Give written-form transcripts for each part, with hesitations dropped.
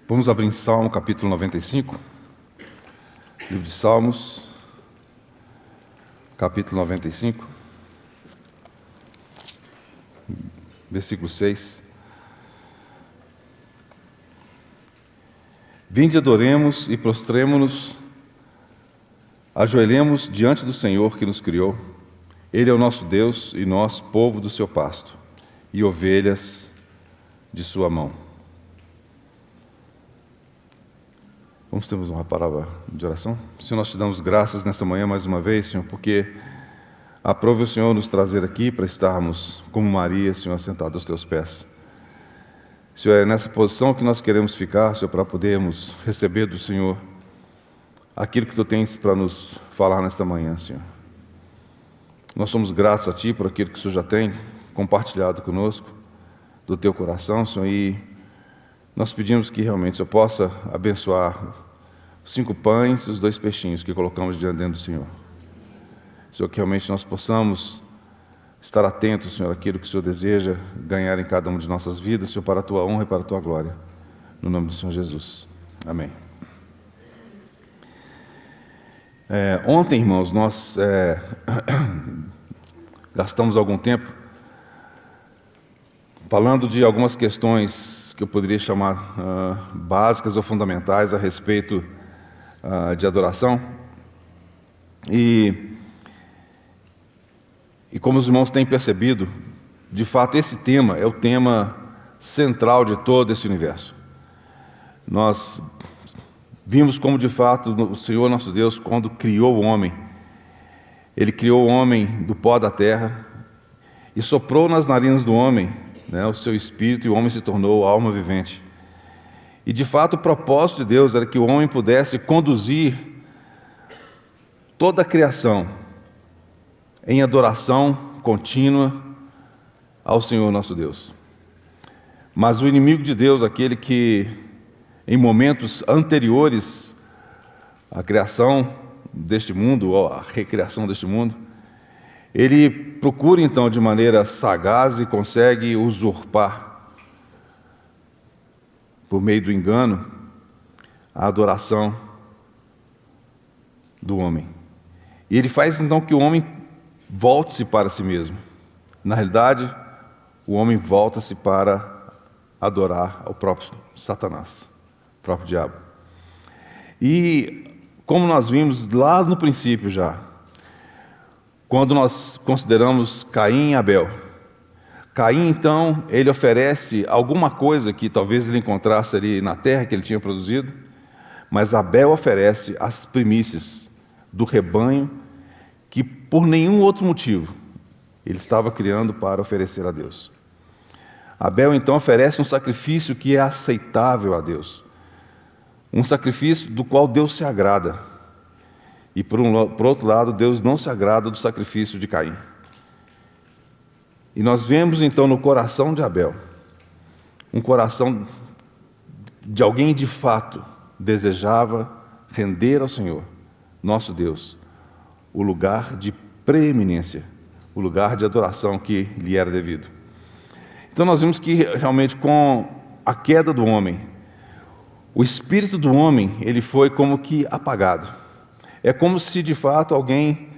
Vamos abrir em Salmo capítulo 95, livro de Salmos, capítulo 95, versículo 6. Vinde, adoremos e prostremo-nos, ajoelhemos diante do Senhor que nos criou. Ele é o nosso Deus e nós, povo do seu pasto, e ovelhas de sua mão. Vamos ter uma palavra de oração? Senhor, nós te damos graças nesta manhã mais uma vez, Senhor, porque aprove o Senhor nos trazer aqui para estarmos como Maria, Senhor, assentados aos teus pés. Senhor, é nessa posição que nós queremos ficar, Senhor, para podermos receber do Senhor aquilo que tu tens para nos falar nesta manhã, Senhor. Nós somos gratos a ti por aquilo que o Senhor já tem compartilhado conosco, do teu coração, Senhor, e nós pedimos que realmente o Senhor possa abençoar os 5 pães e os 2 peixinhos que colocamos diante do Senhor. Senhor, que realmente nós possamos estar atentos, Senhor, àquilo que o Senhor deseja ganhar em cada uma de nossas vidas, Senhor, para a tua honra e para a tua glória. No nome do Senhor Jesus. Amém. Ontem, irmãos, nós gastamos algum tempo falando de algumas questões que eu poderia chamar básicas ou fundamentais a respeito de adoração. E como os irmãos têm percebido, de fato esse tema é o tema central de todo esse universo. Nós vimos como de fato o Senhor nosso Deus, quando criou o homem, Ele criou o homem do pó da terra e soprou nas narinas do homem o seu espírito, e o homem se tornou alma vivente. E de fato o propósito de Deus era que o homem pudesse conduzir toda a criação em adoração contínua ao Senhor nosso Deus. Mas o inimigo de Deus, aquele que em momentos anteriores à criação deste mundo, ou à recriação deste mundo, ele procura então de maneira sagaz e consegue usurpar, por meio do engano, a adoração do homem. E ele faz então que o homem volte-se para si mesmo. Na realidade, o homem volta-se para adorar ao próprio Satanás, o próprio diabo. E como nós vimos lá no princípio já, quando nós consideramos Caim e Abel, Caim então, ele oferece alguma coisa que talvez ele encontrasse ali na terra que ele tinha produzido, mas Abel oferece as primícias do rebanho que por nenhum outro motivo ele estava criando para oferecer a Deus. Abel então oferece um sacrifício que é aceitável a Deus, um sacrifício do qual Deus se agrada. E por outro lado, Deus não se agrada do sacrifício de Caim. E nós vemos então no coração de Abel, um coração de alguém de fato desejava render ao Senhor, nosso Deus, o lugar de preeminência, o lugar de adoração que lhe era devido. Então nós vimos que realmente com a queda do homem, o espírito do homem, ele foi como que apagado. É como se de fato alguém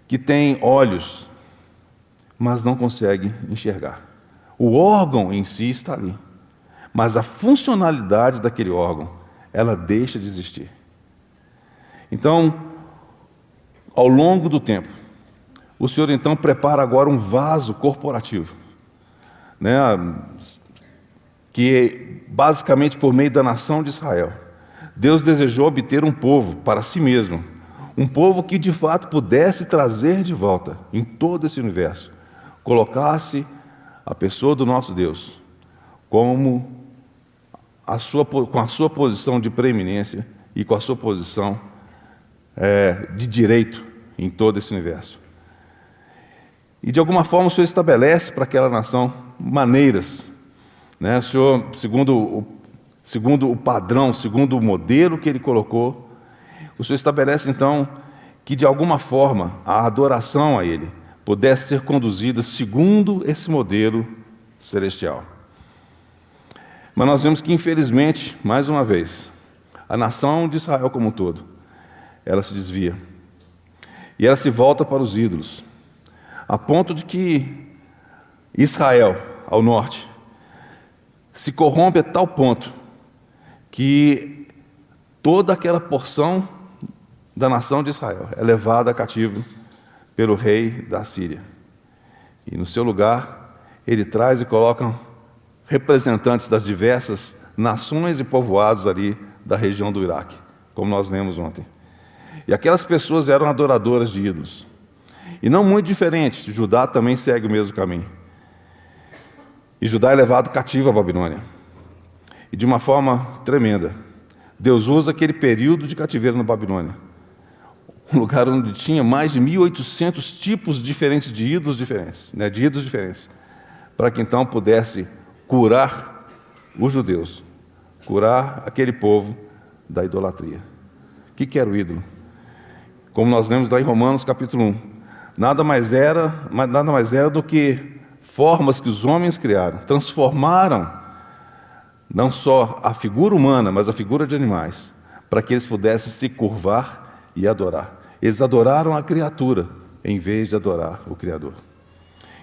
que tem olhos, mas não consegue enxergar. O órgão em si está ali, mas a funcionalidade daquele órgão, ela deixa de existir. Então, ao longo do tempo, o Senhor então prepara agora um vaso corporativo, que basicamente por meio da nação de Israel, Deus desejou obter um povo para si mesmo, um povo que de fato pudesse trazer de volta em todo esse universo, colocasse a pessoa do nosso Deus como com a sua posição de preeminência e com a sua posição de direito em todo esse universo. E de alguma forma o Senhor estabelece para aquela nação maneiras, o Senhor, segundo o padrão, segundo o modelo que Ele colocou, o Senhor estabelece então que de alguma forma a adoração a Ele pudesse ser conduzida segundo esse modelo celestial. Mas nós vemos que, infelizmente, mais uma vez, a nação de Israel como um todo, ela se desvia. E ela se volta para os ídolos, a ponto de que Israel, ao norte, se corrompe a tal ponto que toda aquela porção da nação de Israel é levada cativo pelo rei da Síria. E no seu lugar, ele traz e coloca representantes das diversas nações e povoados ali da região do Iraque, como nós lemos ontem. E aquelas pessoas eram adoradoras de ídolos. E não muito diferente, Judá também segue o mesmo caminho. E Judá é levado cativo à Babilônia. E de uma forma tremenda, Deus usa aquele período de cativeiro na Babilônia, um lugar onde tinha mais de 1.800 tipos diferentes de ídolos diferentes, de ídolos diferentes, para que então pudesse curar os judeus, curar aquele povo da idolatria. O que era o ídolo? Como nós lemos lá em Romanos capítulo 1, nada mais era do que formas que os homens criaram, transformaram não só a figura humana, mas a figura de animais, para que eles pudessem se curvar e adorar. Eles adoraram a criatura, em vez de adorar o Criador.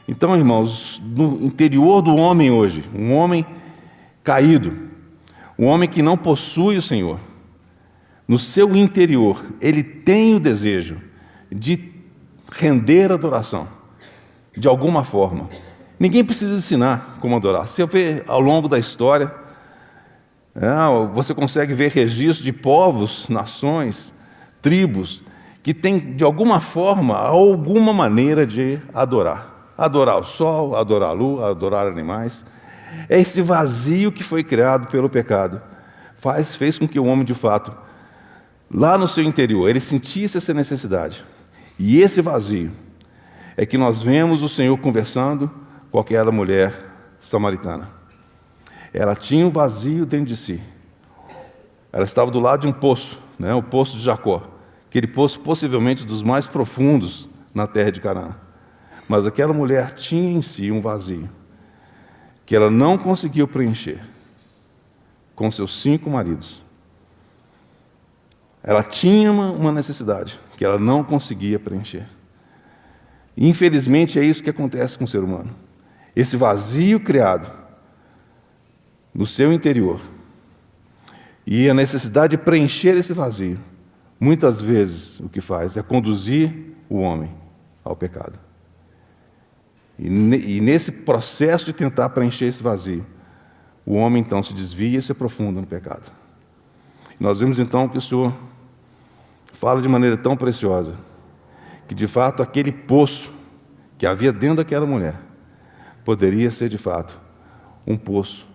Então, irmãos, no interior do homem hoje, um homem caído, um homem que não possui o Senhor, no seu interior, ele tem o desejo de render adoração, de alguma forma. Ninguém precisa ensinar como adorar. Você vê ao longo da história, você consegue ver registros de povos, nações, tribos, que têm de alguma forma, alguma maneira de adorar. Adorar o sol, adorar a lua, adorar animais. É esse vazio que foi criado pelo pecado. Fez com que o homem, de fato, lá no seu interior, ele sentisse essa necessidade. E esse vazio é que nós vemos o Senhor conversando com aquela mulher samaritana. Ela tinha um vazio dentro de si. Ela estava do lado de um poço, o poço de Jacó. Aquele poço possivelmente dos mais profundos na terra de Canaã. Mas aquela mulher tinha em si um vazio que ela não conseguiu preencher com seus 5 maridos. Ela tinha uma necessidade que ela não conseguia preencher. Infelizmente é isso que acontece com o ser humano. Esse vazio criado no seu interior e a necessidade de preencher esse vazio, muitas vezes o que faz é conduzir o homem ao pecado. E nesse processo de tentar preencher esse vazio, o homem então se desvia e se aprofunda no pecado. Nós vemos então que o Senhor fala de maneira tão preciosa que de fato aquele poço que havia dentro daquela mulher poderia ser de fato um poço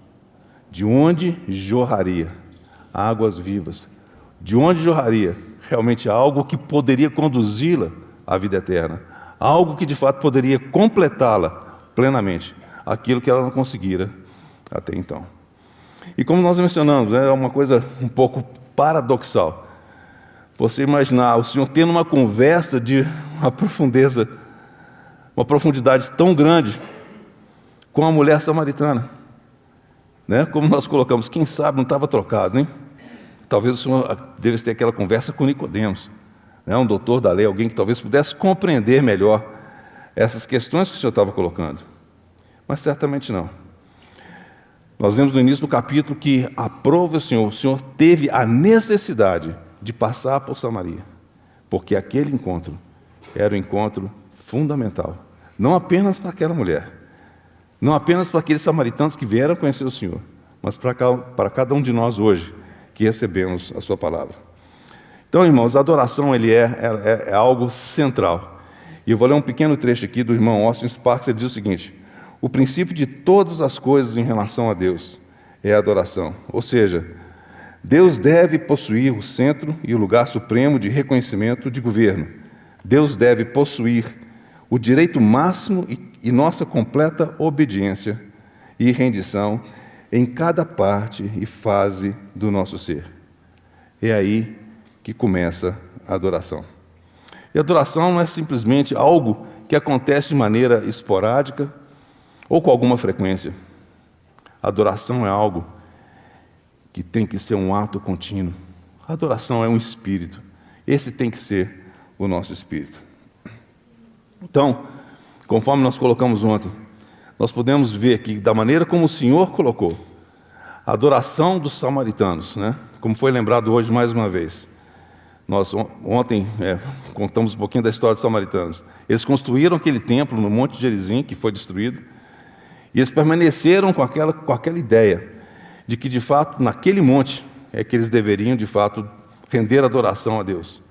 de onde jorraria águas vivas, de onde jorraria realmente algo que poderia conduzi-la à vida eterna, algo que de fato poderia completá-la plenamente, aquilo que ela não conseguira até então. E como nós mencionamos, é uma coisa um pouco paradoxal, você imaginar o Senhor tendo uma conversa de uma profundidade tão grande com a mulher samaritana, Como nós colocamos, quem sabe não estava trocado, hein? Talvez o Senhor devesse ter aquela conversa com Nicodemos, um doutor da lei, alguém que talvez pudesse compreender melhor essas questões que o Senhor estava colocando. Mas certamente não. Nós vemos no início do capítulo que aprova o Senhor teve a necessidade de passar por Samaria, porque aquele encontro era um encontro fundamental, não apenas para aquela mulher, não apenas para aqueles samaritanos que vieram conhecer o Senhor, mas para cada um de nós hoje, que recebemos a sua palavra. Então, irmãos, a adoração é algo central. E eu vou ler um pequeno trecho aqui do irmão Austin Sparks. Ele diz o seguinte: o princípio de todas as coisas em relação a Deus é a adoração. Ou seja, Deus deve possuir o centro e o lugar supremo de reconhecimento de governo. Deus deve possuir o direito máximo e nossa completa obediência e rendição em cada parte e fase do nosso ser. É aí que começa a adoração. E a adoração não é simplesmente algo que acontece de maneira esporádica ou com alguma frequência. A adoração é algo que tem que ser um ato contínuo. A adoração é um espírito. Esse tem que ser o nosso espírito. Então, conforme nós colocamos ontem, nós podemos ver aqui, da maneira como o Senhor colocou, a adoração dos samaritanos, né? Como foi lembrado hoje mais uma vez. Nós ontem contamos um pouquinho da história dos samaritanos. Eles construíram aquele templo no Monte Gerizim, que foi destruído, e eles permaneceram com aquela ideia de que, de fato, naquele monte é que eles deveriam, de fato, render adoração a Deus.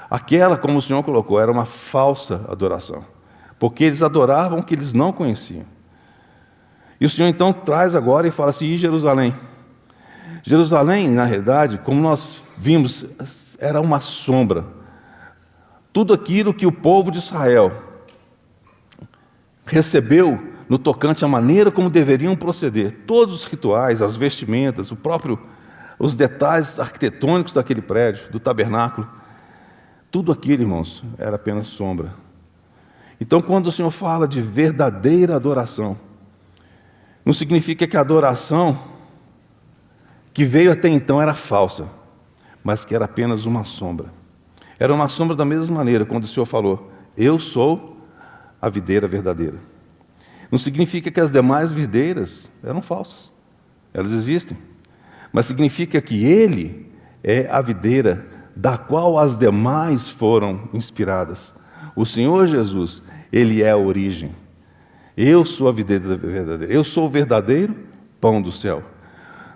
Aquela, como o Senhor colocou, era uma falsa adoração, porque eles adoravam o que eles não conheciam. E o Senhor então traz agora e fala assim, e Jerusalém? Jerusalém, na realidade, como nós vimos, era uma sombra. Tudo aquilo que o povo de Israel recebeu no tocante à maneira como deveriam proceder, todos os rituais, as vestimentas, os detalhes arquitetônicos daquele prédio, do tabernáculo, tudo aquilo, irmãos, era apenas sombra. Então, quando o Senhor fala de verdadeira adoração, não significa que a adoração que veio até então era falsa, mas que era apenas uma sombra. Era uma sombra da mesma maneira, quando o Senhor falou, eu sou a videira verdadeira. Não significa que as demais videiras eram falsas, elas existem, mas significa que Ele é a videira da qual as demais foram inspiradas. O Senhor Jesus, Ele é a origem. Eu sou a videira verdadeira, eu sou o verdadeiro pão do céu.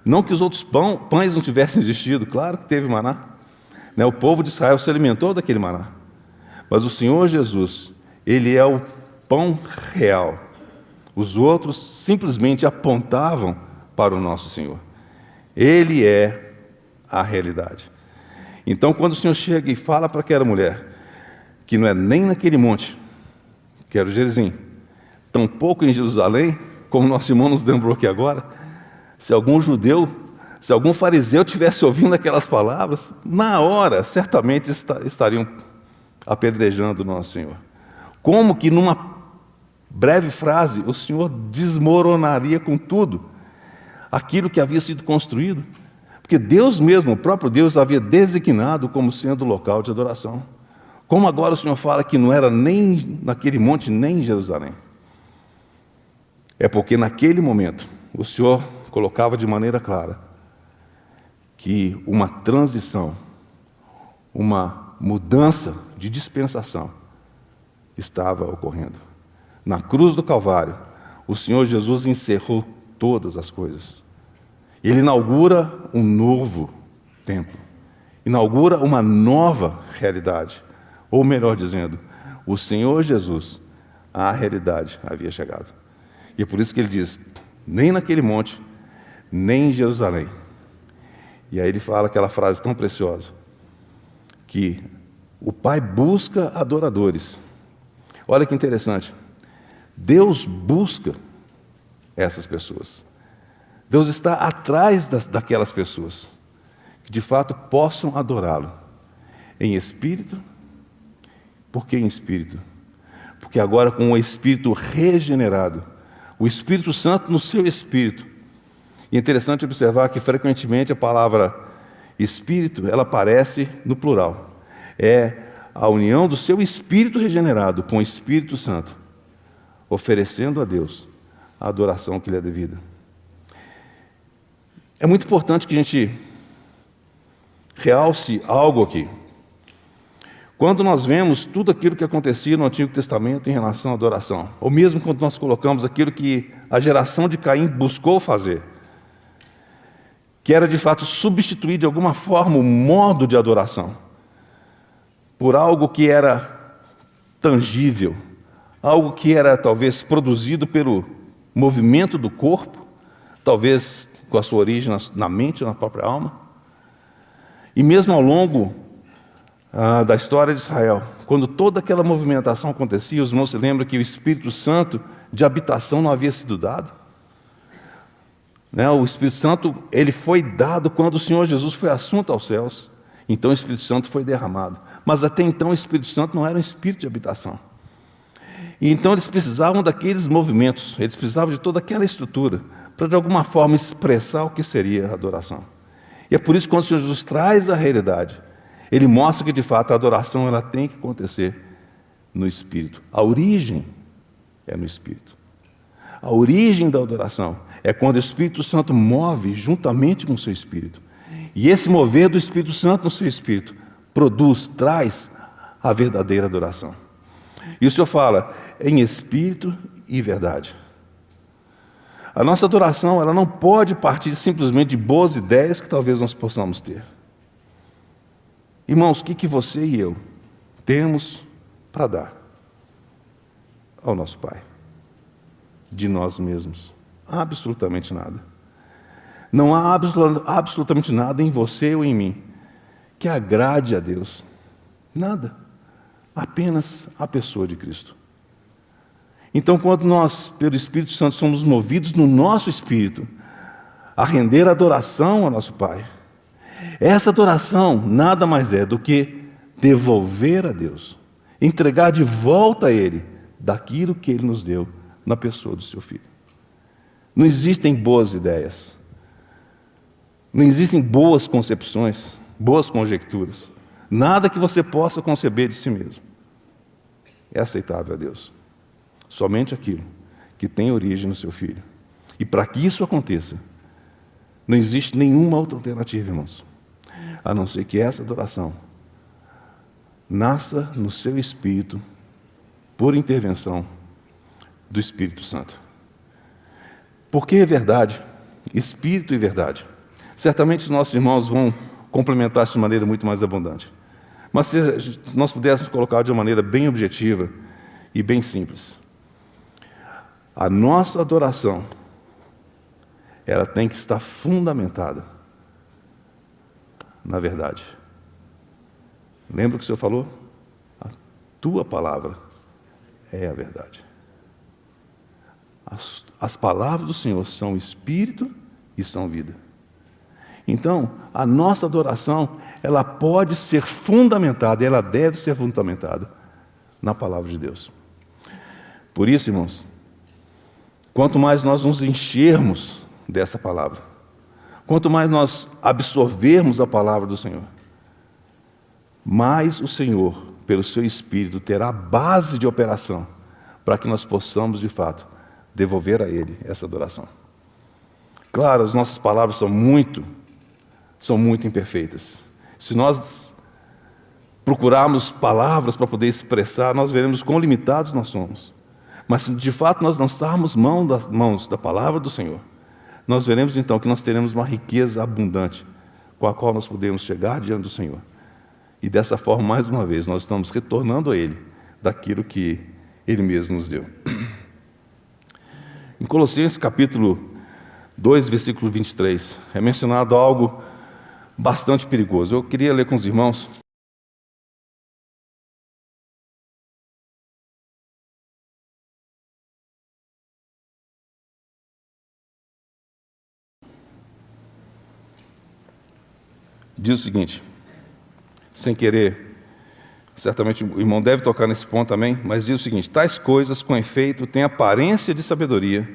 Não que os outros pães não tivessem existido, claro que teve maná. O povo de Israel se alimentou daquele maná. Mas o Senhor Jesus, Ele é o pão real. Os outros simplesmente apontavam para o nosso Senhor. Ele é a realidade. Então, quando o Senhor chega e fala para aquela mulher, que não é nem naquele monte, que era o Gerizim, tampouco em Jerusalém, como nosso irmão nos lembrou aqui agora, se algum judeu, se algum fariseu tivesse ouvindo aquelas palavras, na hora, certamente estariam apedrejando o nosso Senhor. Como que numa breve frase, o Senhor desmoronaria com tudo aquilo que havia sido construído? Porque Deus mesmo, o próprio Deus, havia designado como sendo o local de adoração. Como agora o Senhor fala que não era nem naquele monte, nem em Jerusalém. É porque naquele momento, o Senhor colocava de maneira clara que uma transição, uma mudança de dispensação estava ocorrendo. Na cruz do Calvário, o Senhor Jesus encerrou todas as coisas. Ele inaugura um novo tempo, inaugura uma nova realidade. Ou melhor dizendo, o Senhor Jesus, a realidade havia chegado. E é por isso que ele diz, nem naquele monte, nem em Jerusalém. E aí ele fala aquela frase tão preciosa, que o Pai busca adoradores. Olha que interessante, Deus busca essas pessoas. Deus está atrás daquelas pessoas, que de fato possam adorá-lo, em espírito. Por que em espírito? Porque agora com o espírito regenerado, o Espírito Santo no seu espírito. E é interessante observar que frequentemente a palavra espírito, ela aparece no plural. É a união do seu espírito regenerado com o Espírito Santo, oferecendo a Deus a adoração que lhe é devida. É muito importante que a gente realce algo aqui. Quando nós vemos tudo aquilo que acontecia no Antigo Testamento em relação à adoração, ou mesmo quando nós colocamos aquilo que a geração de Caim buscou fazer, que era de fato substituir de alguma forma o modo de adoração por algo que era tangível, algo que era talvez produzido pelo movimento do corpo, talvez com a sua origem na mente, na própria alma. E mesmo ao longo da história de Israel, quando toda aquela movimentação acontecia, os irmãos se lembram que o Espírito Santo de habitação não havia sido dado. O Espírito Santo, ele foi dado quando o Senhor Jesus foi assunto aos céus. Então o Espírito Santo foi derramado. Mas até então o Espírito Santo não era um espírito de habitação. E então eles precisavam daqueles movimentos, eles precisavam de toda aquela estrutura, para de alguma forma expressar o que seria a adoração. E é por isso que quando o Senhor Jesus traz a realidade, Ele mostra que de fato a adoração ela tem que acontecer no Espírito. A origem é no Espírito. A origem da adoração é quando o Espírito Santo move juntamente com o seu Espírito. E esse mover do Espírito Santo no seu Espírito produz, traz a verdadeira adoração. E o Senhor fala em Espírito e verdade. A nossa adoração ela não pode partir simplesmente de boas ideias que talvez nós possamos ter. Irmãos, o que você e eu temos para dar ao nosso Pai? De nós mesmos. Absolutamente nada. Não há absolutamente nada em você ou em mim que agrade a Deus. Nada. Apenas a pessoa de Cristo. Então, quando nós, pelo Espírito Santo, somos movidos no nosso espírito a render adoração ao nosso Pai, essa adoração nada mais é do que devolver a Deus, entregar de volta a Ele daquilo que Ele nos deu na pessoa do seu Filho. Não existem boas ideias, não existem boas concepções, boas conjecturas, nada que você possa conceber de si mesmo é aceitável a Deus. Somente aquilo que tem origem no seu Filho. E para que isso aconteça, não existe nenhuma outra alternativa, irmãos, a não ser que essa adoração nasça no seu espírito por intervenção do Espírito Santo. Porque é verdade, Espírito e verdade. Certamente os nossos irmãos vão complementar isso de maneira muito mais abundante. Mas se nós pudéssemos colocar de uma maneira bem objetiva e bem simples, a nossa adoração, ela tem que estar fundamentada na verdade. Lembra o que o Senhor falou? A tua palavra é a verdade. As palavras do Senhor são espírito e são vida. Então, a nossa adoração, ela pode ser fundamentada, ela deve ser fundamentada na palavra de Deus. Por isso, irmãos, quanto mais nós nos enchermos dessa palavra, quanto mais nós absorvermos a palavra do Senhor, mais o Senhor, pelo seu Espírito, terá base de operação para que nós possamos, de fato, devolver a Ele essa adoração. Claro, as nossas palavras são muito imperfeitas. Se nós procurarmos palavras para poder expressar, nós veremos quão limitados nós somos. Mas se de fato nós lançarmos mãos da palavra do Senhor, nós veremos então que nós teremos uma riqueza abundante com a qual nós podemos chegar diante do Senhor. E dessa forma, mais uma vez, nós estamos retornando a Ele daquilo que Ele mesmo nos deu. Em Colossenses capítulo 2, versículo 23, é mencionado algo bastante perigoso. Eu queria ler com os irmãos. Diz o seguinte, sem querer, certamente o irmão deve tocar nesse ponto também, mas diz o seguinte: tais coisas, com efeito, têm aparência de sabedoria,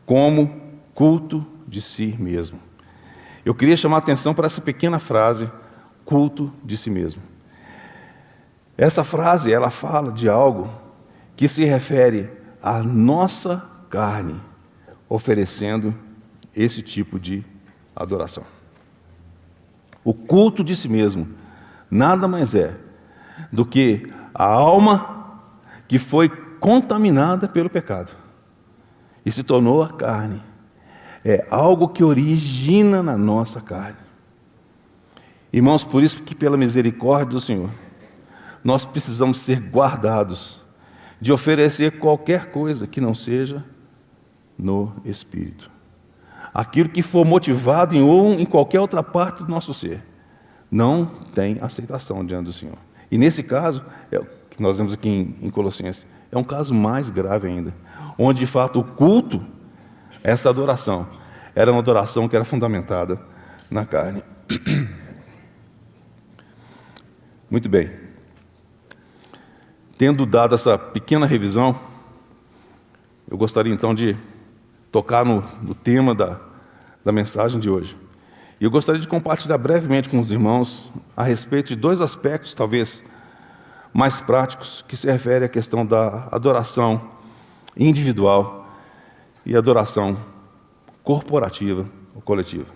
como culto de si mesmo. Eu queria chamar a atenção para essa pequena frase, culto de si mesmo. Essa frase, ela fala de algo que se refere à nossa carne, oferecendo esse tipo de adoração. O culto de si mesmo nada mais é do que a alma que foi contaminada pelo pecado e se tornou a carne. É algo que origina na nossa carne. Irmãos, por isso que pela misericórdia do Senhor, nós precisamos ser guardados de oferecer qualquer coisa que não seja no Espírito. Aquilo que for motivado em qualquer outra parte do nosso ser, não tem aceitação diante do Senhor. E nesse caso, que nós vemos aqui em Colossenses, é um caso mais grave ainda, onde de fato o culto, essa adoração, era uma adoração que era fundamentada na carne. Muito bem. Tendo dado essa pequena revisão, eu gostaria então de tocar no tema da mensagem de hoje. E eu gostaria de compartilhar brevemente com os irmãos a respeito de dois aspectos, talvez mais práticos, que se refere à questão da adoração individual e adoração corporativa ou coletiva.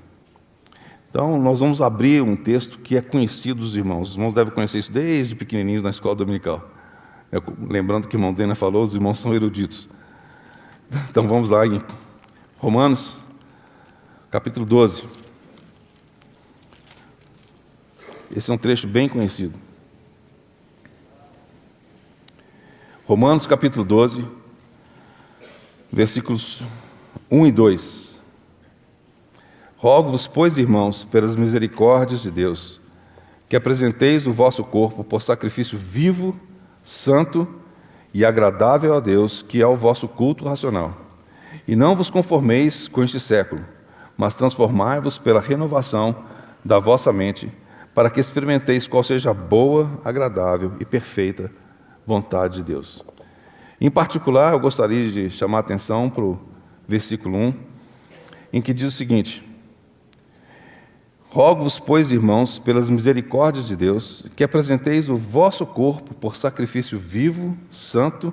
Então, nós vamos abrir um texto que é conhecido dos irmãos. Os irmãos devem conhecer isso desde pequenininhos na escola dominical. Lembrando que o irmão Dena falou, os irmãos são eruditos. Então, vamos lá em Romanos, capítulo 12. Esse é um trecho bem conhecido. Romanos, capítulo 12, versículos 1 e 2. Rogo-vos, pois, irmãos, pelas misericórdias de Deus, que apresenteis o vosso corpo por sacrifício vivo, santo e agradável a Deus, que é o vosso culto racional. E não vos conformeis com este século, mas transformai-vos pela renovação da vossa mente, para que experimenteis qual seja a boa, agradável e perfeita vontade de Deus. Em particular, eu gostaria de chamar a atenção para o versículo 1, em que diz o seguinte: Rogo-vos, pois, irmãos, pelas misericórdias de Deus, que apresenteis o vosso corpo por sacrifício vivo, santo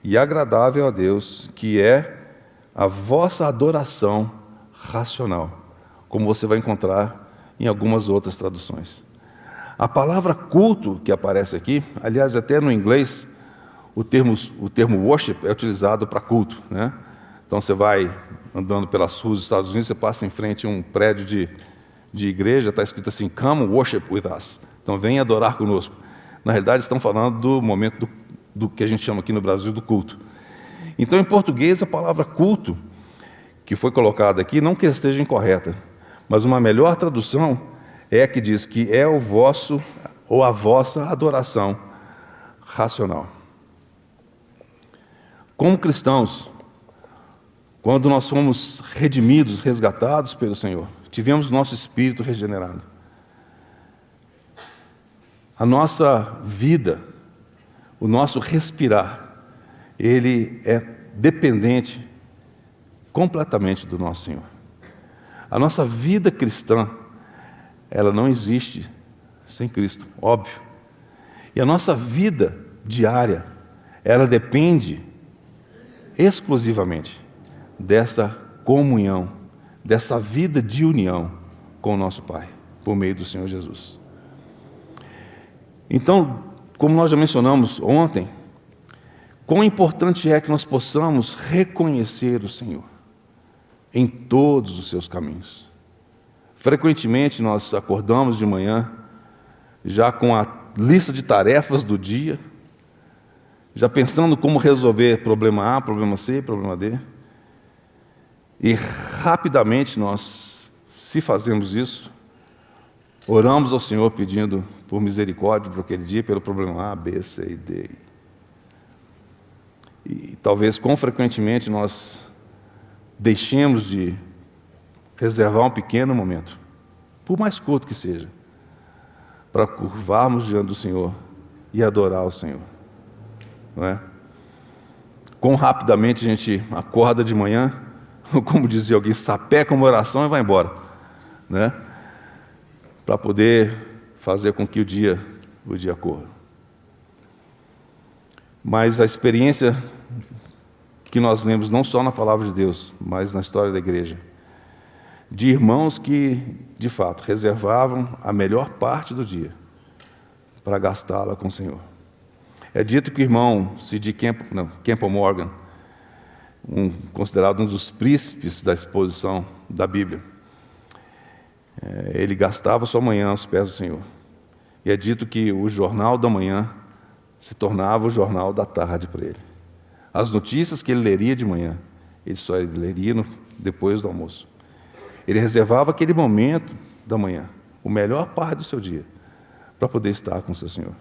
e agradável a Deus, que é a vossa adoração racional, como você vai encontrar em algumas outras traduções. A palavra culto que aparece aqui, aliás, até no inglês, o termo worship é utilizado para culto, né? Então você vai andando pelas ruas dos Estados Unidos, você passa em frente a um prédio de igreja, está escrito assim, come worship with us. Então vem adorar conosco. Na realidade, estão falando do momento do que a gente chama aqui no Brasil do culto. Então, em português, a palavra culto, que foi colocada aqui, não que esteja incorreta, mas uma melhor tradução é a que diz que é o vosso ou a vossa adoração racional. Como cristãos, quando nós fomos redimidos, resgatados pelo Senhor, tivemos nosso espírito regenerado. A nossa vida, o nosso respirar, ele é dependente completamente do nosso Senhor. A nossa vida cristã, ela não existe sem Cristo, óbvio. E a nossa vida diária, ela depende exclusivamente dessa comunhão, dessa vida de união com o nosso Pai, por meio do Senhor Jesus. Então, como nós já mencionamos ontem, quão importante é que nós possamos reconhecer o Senhor em todos os seus caminhos. Frequentemente nós acordamos de manhã já com a lista de tarefas do dia, já pensando como resolver problema A, problema C, problema D. E rapidamente nós, se fazemos isso, oramos ao Senhor pedindo por misericórdia por aquele dia, pelo problema A, B, C e D. E talvez, quão frequentemente nós deixemos de reservar um pequeno momento, por mais curto que seja, para curvarmos diante do Senhor e adorar o Senhor. Não é? Quão rapidamente a gente acorda de manhã, como dizia alguém, sapeca uma oração e vai embora, né? Para poder fazer com que o dia corra. Mas a experiência que nós lemos não só na palavra de Deus, mas na história da igreja, de irmãos que, de fato, reservavam a melhor parte do dia para gastá-la com o Senhor. É dito que o irmão C.D. Campbell Morgan, considerado um dos príncipes da exposição da Bíblia, ele gastava sua manhã aos pés do Senhor. E é dito que o jornal da manhã se tornava o jornal da tarde para ele. As notícias que ele leria de manhã, ele só leria depois do almoço. Ele reservava aquele momento da manhã, o melhor parte do seu dia, para poder estar com o seu Senhor.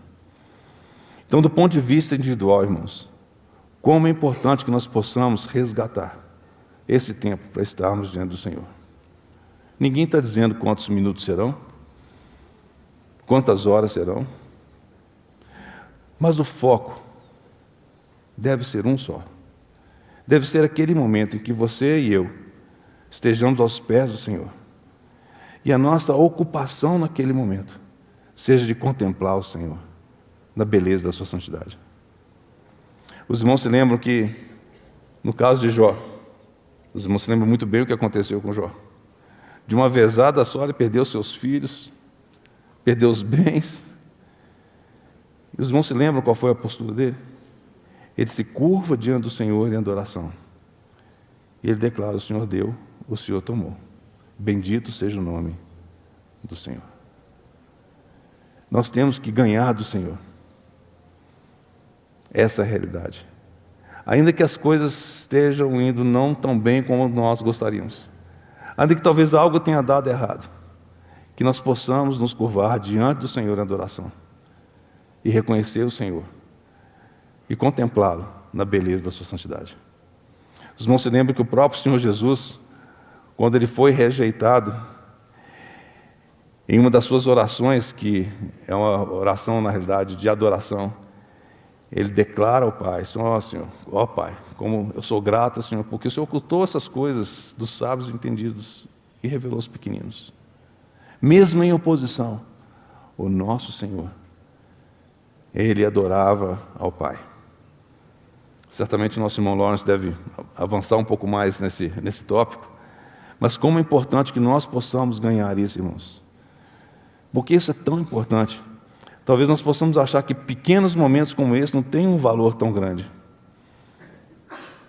Então, do ponto de vista individual, irmãos, como é importante que nós possamos resgatar esse tempo para estarmos diante do Senhor. Ninguém está dizendo quantos minutos serão, quantas horas serão, mas o foco deve ser um só. Deve ser aquele momento em que você e eu estejamos aos pés do Senhor. e a nossa ocupação naquele momento seja de contemplar o Senhor, na beleza da sua santidade. Os irmãos se lembram que, no caso de Jó, os irmãos se lembram muito bem o que aconteceu com Jó. De uma vezada só, ele perdeu seus filhos, perdeu os bens. E os irmãos se lembram qual foi a postura dele? Ele se curva diante do Senhor em adoração. E ele declara: o Senhor deu, o Senhor tomou. Bendito seja o nome do Senhor. Nós temos que ganhar do Senhor. Essa é a realidade. Ainda que as coisas estejam indo não tão bem como nós gostaríamos, ainda que talvez algo tenha dado errado, que nós possamos nos curvar diante do Senhor em adoração e reconhecer o Senhor e contemplá-lo na beleza da sua santidade. Os irmãos se lembram que o próprio Senhor Jesus, quando ele foi rejeitado, em uma das suas orações, que é uma oração na realidade de adoração, ele declara ao Pai: ó Senhor, ó Pai, como eu sou grato, Senhor, porque o Senhor ocultou essas coisas dos sábios entendidos e revelou aos pequeninos. Mesmo em oposição, o nosso Senhor, ele adorava ao Pai. Certamente o nosso irmão Lawrence deve avançar um pouco mais nesse tópico, mas como é importante que nós possamos ganhar isso, irmãos. Porque isso é tão importante. Talvez nós possamos achar que pequenos momentos como esse não têm um valor tão grande,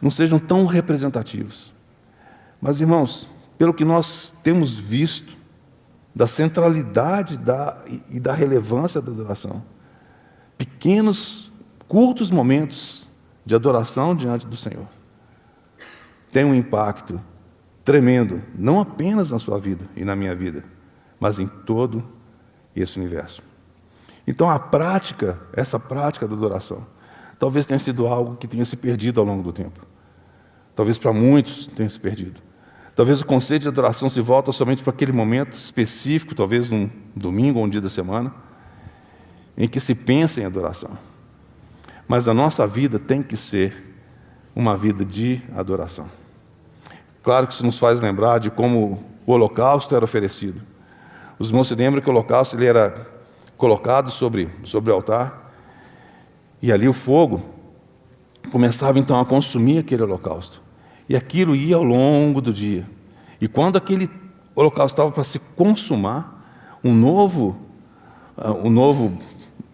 não sejam tão representativos. Mas, irmãos, pelo que nós temos visto da centralidade e da relevância da adoração, pequenos, curtos momentos de adoração diante do Senhor têm um impacto tremendo, não apenas na sua vida e na minha vida, mas em todo esse universo. Então essa prática da adoração, talvez tenha sido algo que tenha se perdido ao longo do tempo. Talvez para muitos tenha se perdido. Talvez o conceito de adoração se volta somente para aquele momento específico, talvez num domingo ou um dia da semana, em que se pensa em adoração. Mas a nossa vida tem que ser uma vida de adoração. Claro que isso nos faz lembrar de como o holocausto era oferecido. Os irmãos se lembram que o holocausto ele era colocado sobre o altar, e ali o fogo começava então a consumir aquele holocausto, e aquilo ia ao longo do dia, e quando aquele holocausto estava para se consumar, um novo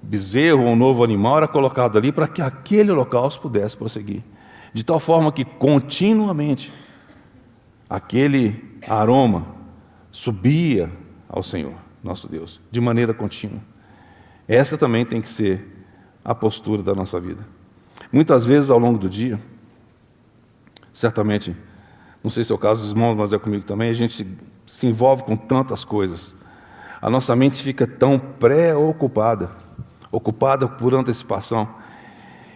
bezerro, um novo animal era colocado ali para que aquele holocausto pudesse prosseguir, de tal forma que continuamente aquele aroma subia ao Senhor, nosso Deus, de maneira contínua. Essa também tem que ser a postura da nossa vida. Muitas vezes ao longo do dia, certamente, não sei se é o caso dos irmãos, mas é comigo também, a gente se envolve com tantas coisas. A nossa mente fica tão preocupada, ocupada por antecipação,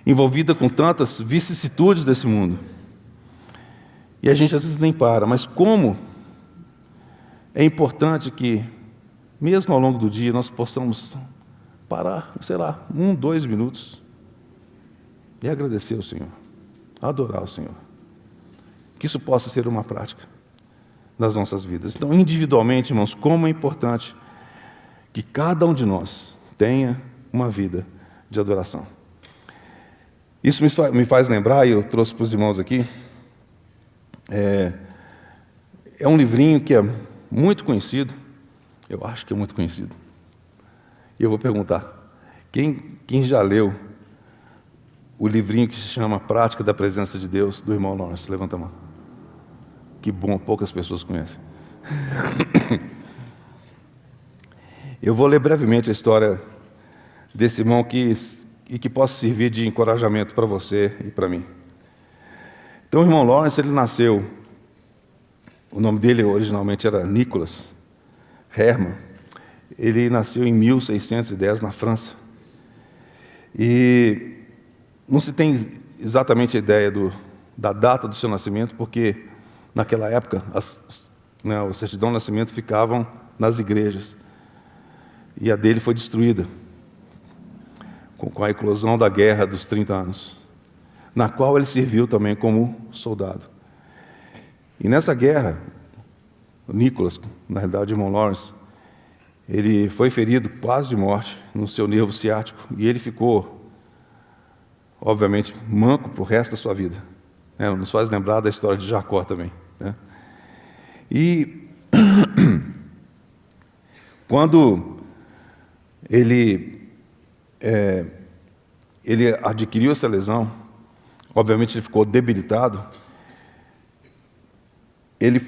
envolvida com tantas vicissitudes desse mundo. E a gente às vezes nem para, mas como é importante que, mesmo ao longo do dia, nós possamos parar, 1, 2 minutos e agradecer ao Senhor, adorar o Senhor. Que isso possa ser uma prática nas nossas vidas. Então, individualmente, irmãos, como é importante que cada um de nós tenha uma vida de adoração. Isso me faz lembrar, e eu trouxe para os irmãos aqui, é um livrinho que é muito conhecido, eu acho que é muito conhecido. E eu vou perguntar, quem já leu o livrinho que se chama Prática da Presença de Deus, do irmão Lawrence? Levanta a mão. Que bom, poucas pessoas conhecem. Eu vou ler brevemente a história desse irmão que possa servir de encorajamento para você e para mim. Então, o irmão Lawrence, ele nasceu, o nome dele originalmente era Nicholas Herman. Ele nasceu em 1610 na França. E não se tem exatamente a ideia da data do seu nascimento, porque naquela época a certidão de nascimento ficavam nas igrejas. E a dele foi destruída com a eclosão da Guerra dos 30 anos, na qual ele serviu também como soldado. E nessa guerra, Nicholas, na realidade, o irmão Lawrence, ele foi ferido quase de morte no seu nervo ciático e ele ficou, obviamente, manco para o resto da sua vida. Nos faz lembrar da história de Jacó também. E quando ele adquiriu essa lesão, obviamente ele ficou debilitado, ele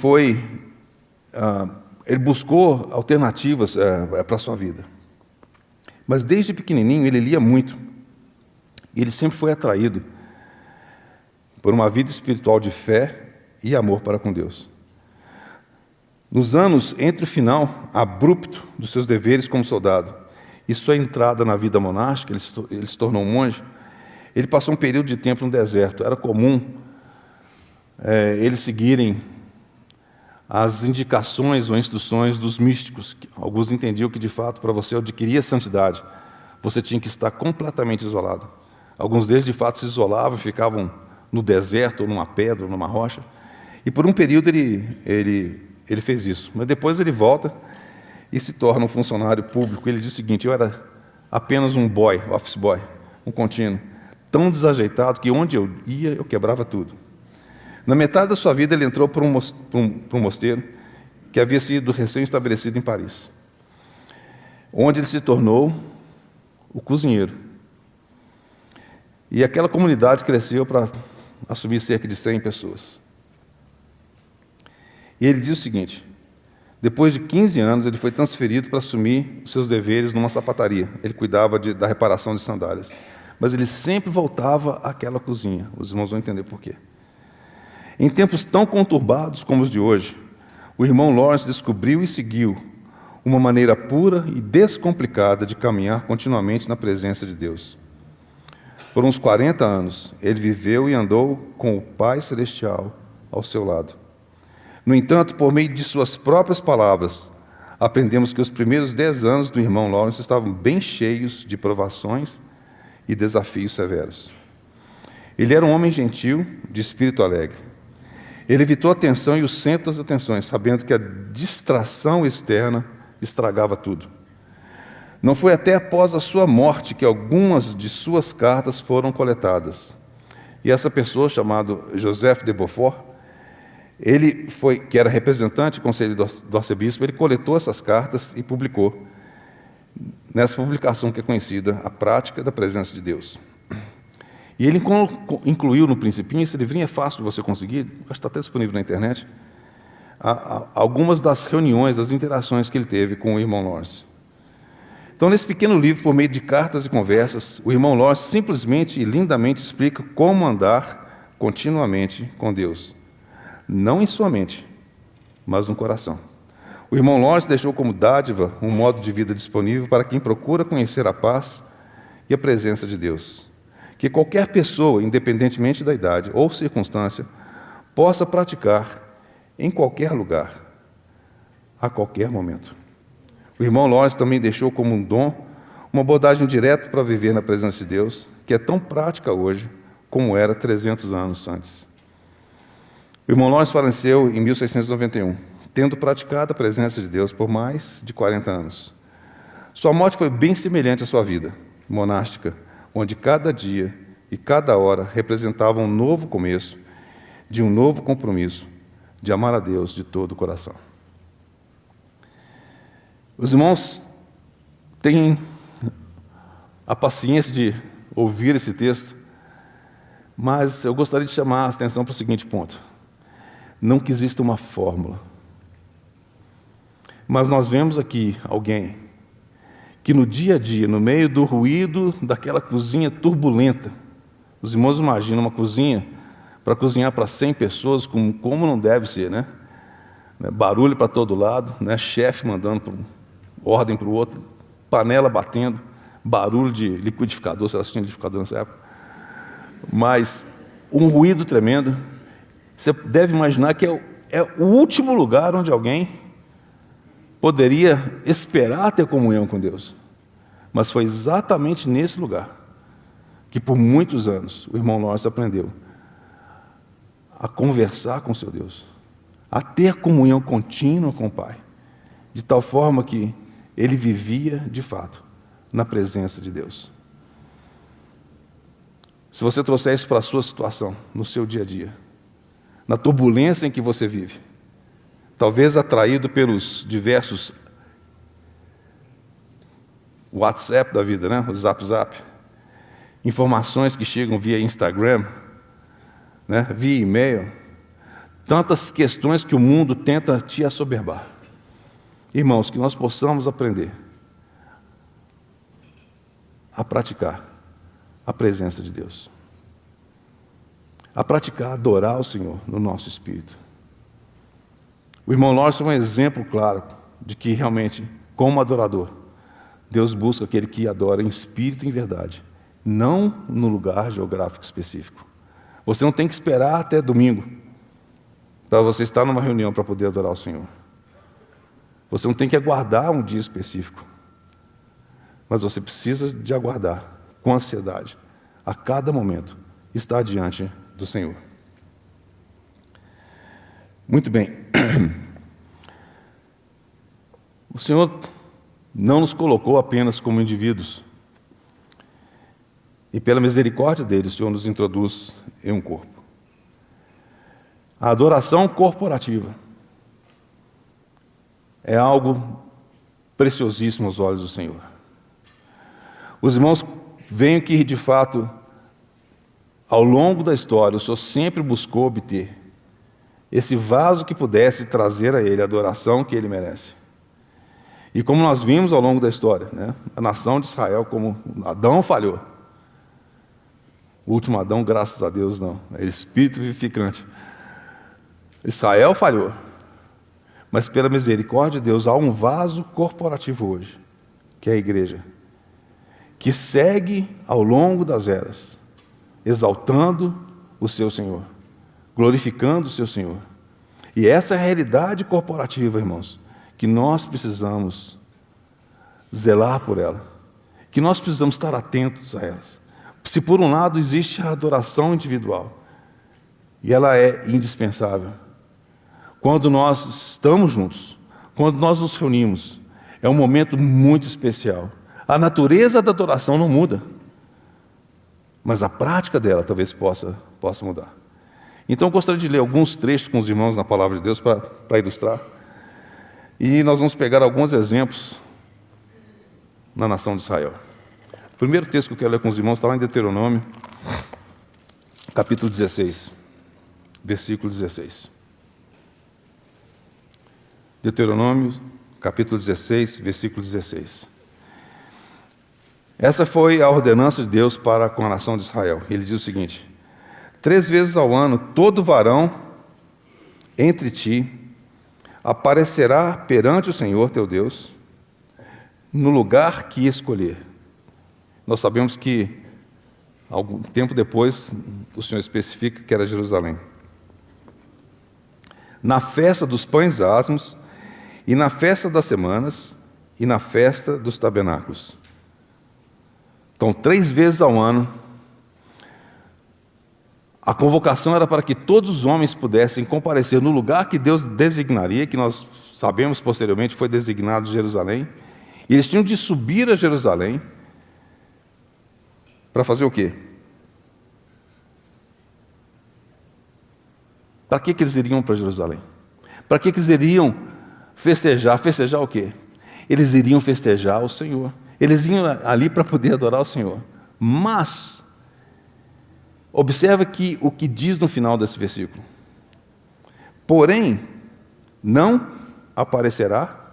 buscou alternativas para a sua vida. Mas desde pequenininho ele lia muito. E ele sempre foi atraído por uma vida espiritual de fé e amor para com Deus. Nos anos entre o final abrupto dos seus deveres como soldado e sua entrada na vida monástica, ele se tornou um monge, ele passou um período de tempo no deserto. Era comum eles seguirem as indicações ou instruções dos místicos. Alguns entendiam que, de fato, para você adquirir a santidade, você tinha que estar completamente isolado. Alguns deles, de fato, se isolavam, ficavam no deserto, ou numa pedra, ou numa rocha. E por um período ele fez isso. Mas depois ele volta e se torna um funcionário público. Ele diz o seguinte: eu era apenas um boy, office boy, um contínuo, tão desajeitado que onde eu ia, eu quebrava tudo. Na metade da sua vida, ele entrou para um mosteiro que havia sido recém-estabelecido em Paris, onde ele se tornou o cozinheiro. E aquela comunidade cresceu para assumir cerca de 100 pessoas. E ele diz o seguinte: depois de 15 anos, ele foi transferido para assumir os seus deveres numa sapataria. Ele cuidava da reparação de sandálias. Mas ele sempre voltava àquela cozinha. Os irmãos vão entender por quê. Em tempos tão conturbados como os de hoje, o irmão Lawrence descobriu e seguiu uma maneira pura e descomplicada de caminhar continuamente na presença de Deus. Por uns 40 anos, ele viveu e andou com o Pai Celestial ao seu lado. No entanto, por meio de suas próprias palavras, aprendemos que os primeiros 10 anos do irmão Lawrence estavam bem cheios de provações e desafios severos. Ele era um homem gentil, de espírito alegre. Ele evitou a tensão e o centro das atenções, sabendo que a distração externa estragava tudo. Não foi até após a sua morte que algumas de suas cartas foram coletadas. E essa pessoa, chamado Joseph de Beaufort, que era representante do conselho do arcebispo, ele coletou essas cartas e publicou nessa publicação que é conhecida, A Prática da Presença de Deus. E ele incluiu no Principinho, esse livrinho é fácil de você conseguir, acho que está até disponível na internet, algumas das reuniões, das interações que ele teve com o irmão Lawrence. Então, nesse pequeno livro, por meio de cartas e conversas, o irmão Lawrence simplesmente e lindamente explica como andar continuamente com Deus. Não em sua mente, mas no coração. O irmão Lawrence deixou como dádiva um modo de vida disponível para quem procura conhecer a paz e a presença de Deus. Que qualquer pessoa, independentemente da idade ou circunstância, possa praticar em qualquer lugar, a qualquer momento. O irmão Lawrence também deixou como um dom uma abordagem direta para viver na presença de Deus, que é tão prática hoje como era 300 anos antes. O irmão Lawrence faleceu em 1691, tendo praticado a presença de Deus por mais de 40 anos. Sua morte foi bem semelhante à sua vida monástica, onde cada dia e cada hora representavam um novo começo de um novo compromisso de amar a Deus de todo o coração. Os irmãos têm a paciência de ouvir esse texto, mas eu gostaria de chamar a atenção para o seguinte ponto: não que exista uma fórmula, mas nós vemos aqui alguém que no dia a dia, no meio do ruído daquela cozinha turbulenta, os irmãos imaginam uma cozinha para cozinhar para 100 pessoas, como não deve ser, né? Barulho para todo lado, né? Chefe mandando ordem para o outro, panela batendo, barulho de liquidificador, se elas tinham liquidificador nessa época, mas um ruído tremendo. Você deve imaginar que é o último lugar onde alguém poderia esperar ter comunhão com Deus. Mas foi exatamente nesse lugar que por muitos anos o irmão Lawrence aprendeu a conversar com seu Deus, a ter comunhão contínua com o Pai, de tal forma que ele vivia, de fato, na presença de Deus. Se você trouxer isso para a sua situação, no seu dia a dia, na turbulência em que você vive, talvez atraído pelos diversos WhatsApp da vida, né? O Zap, informações que chegam via Instagram, né? Via e-mail, tantas questões que o mundo tenta te assoberbar. Irmãos, que nós possamos aprender a praticar a presença de Deus, a praticar, adorar o Senhor no nosso espírito. O irmão Lawrence é um exemplo claro de que realmente, como adorador, Deus busca aquele que adora em espírito e em verdade, não no lugar geográfico específico. Você não tem que esperar até domingo para você estar numa reunião para poder adorar o Senhor. Você não tem que aguardar um dia específico, mas você precisa de aguardar com ansiedade, a cada momento, estar diante do Senhor. Muito bem. O Senhor não nos colocou apenas como indivíduos, e pela misericórdia dele, o Senhor nos introduz em um corpo. A adoração corporativa é algo preciosíssimo aos olhos do Senhor. Os irmãos veem que, de fato, ao longo da história, o Senhor sempre buscou obter esse vaso que pudesse trazer a Ele a adoração que Ele merece. E como nós vimos ao longo da história, né, a nação de Israel, como Adão falhou. O último Adão, graças a Deus, não. É espírito vivificante. Israel falhou. Mas pela misericórdia de Deus, há um vaso corporativo hoje, que é a igreja, que segue ao longo das eras, exaltando o seu Senhor, glorificando o seu Senhor. E essa é a realidade corporativa, irmãos, que nós precisamos zelar por ela, que nós precisamos estar atentos a elas. Se por um lado existe a adoração individual, e ela é indispensável, quando nós estamos juntos, quando nós nos reunimos, é um momento muito especial. A natureza da adoração não muda, mas a prática dela talvez possa mudar. Então eu gostaria de ler alguns trechos com os irmãos na Palavra de Deus para ilustrar. E nós vamos pegar alguns exemplos na nação de Israel. O primeiro texto que eu quero ler com os irmãos está lá em Deuteronômio, capítulo 16, versículo 16. Deuteronômio, capítulo 16, versículo 16. Essa foi a ordenança de Deus para com a nação de Israel. Ele diz o seguinte: 3 vezes ao ano, todo varão entre ti aparecerá perante o Senhor teu Deus, no lugar que escolher. Nós sabemos que, algum tempo depois, o Senhor especifica que era Jerusalém. Na festa dos pães asmos, e na festa das semanas, e na festa dos tabernáculos. Então, 3 vezes ao ano, a convocação era para que todos os homens pudessem comparecer no lugar que Deus designaria, que nós sabemos posteriormente foi designado Jerusalém. E eles tinham de subir a Jerusalém para fazer o quê? Para que eles iriam para Jerusalém? Para que eles iriam festejar? Festejar o quê? Eles iriam festejar o Senhor. Eles iam ali para poder adorar o Senhor. Mas observa que o que diz no final desse versículo: porém, não aparecerá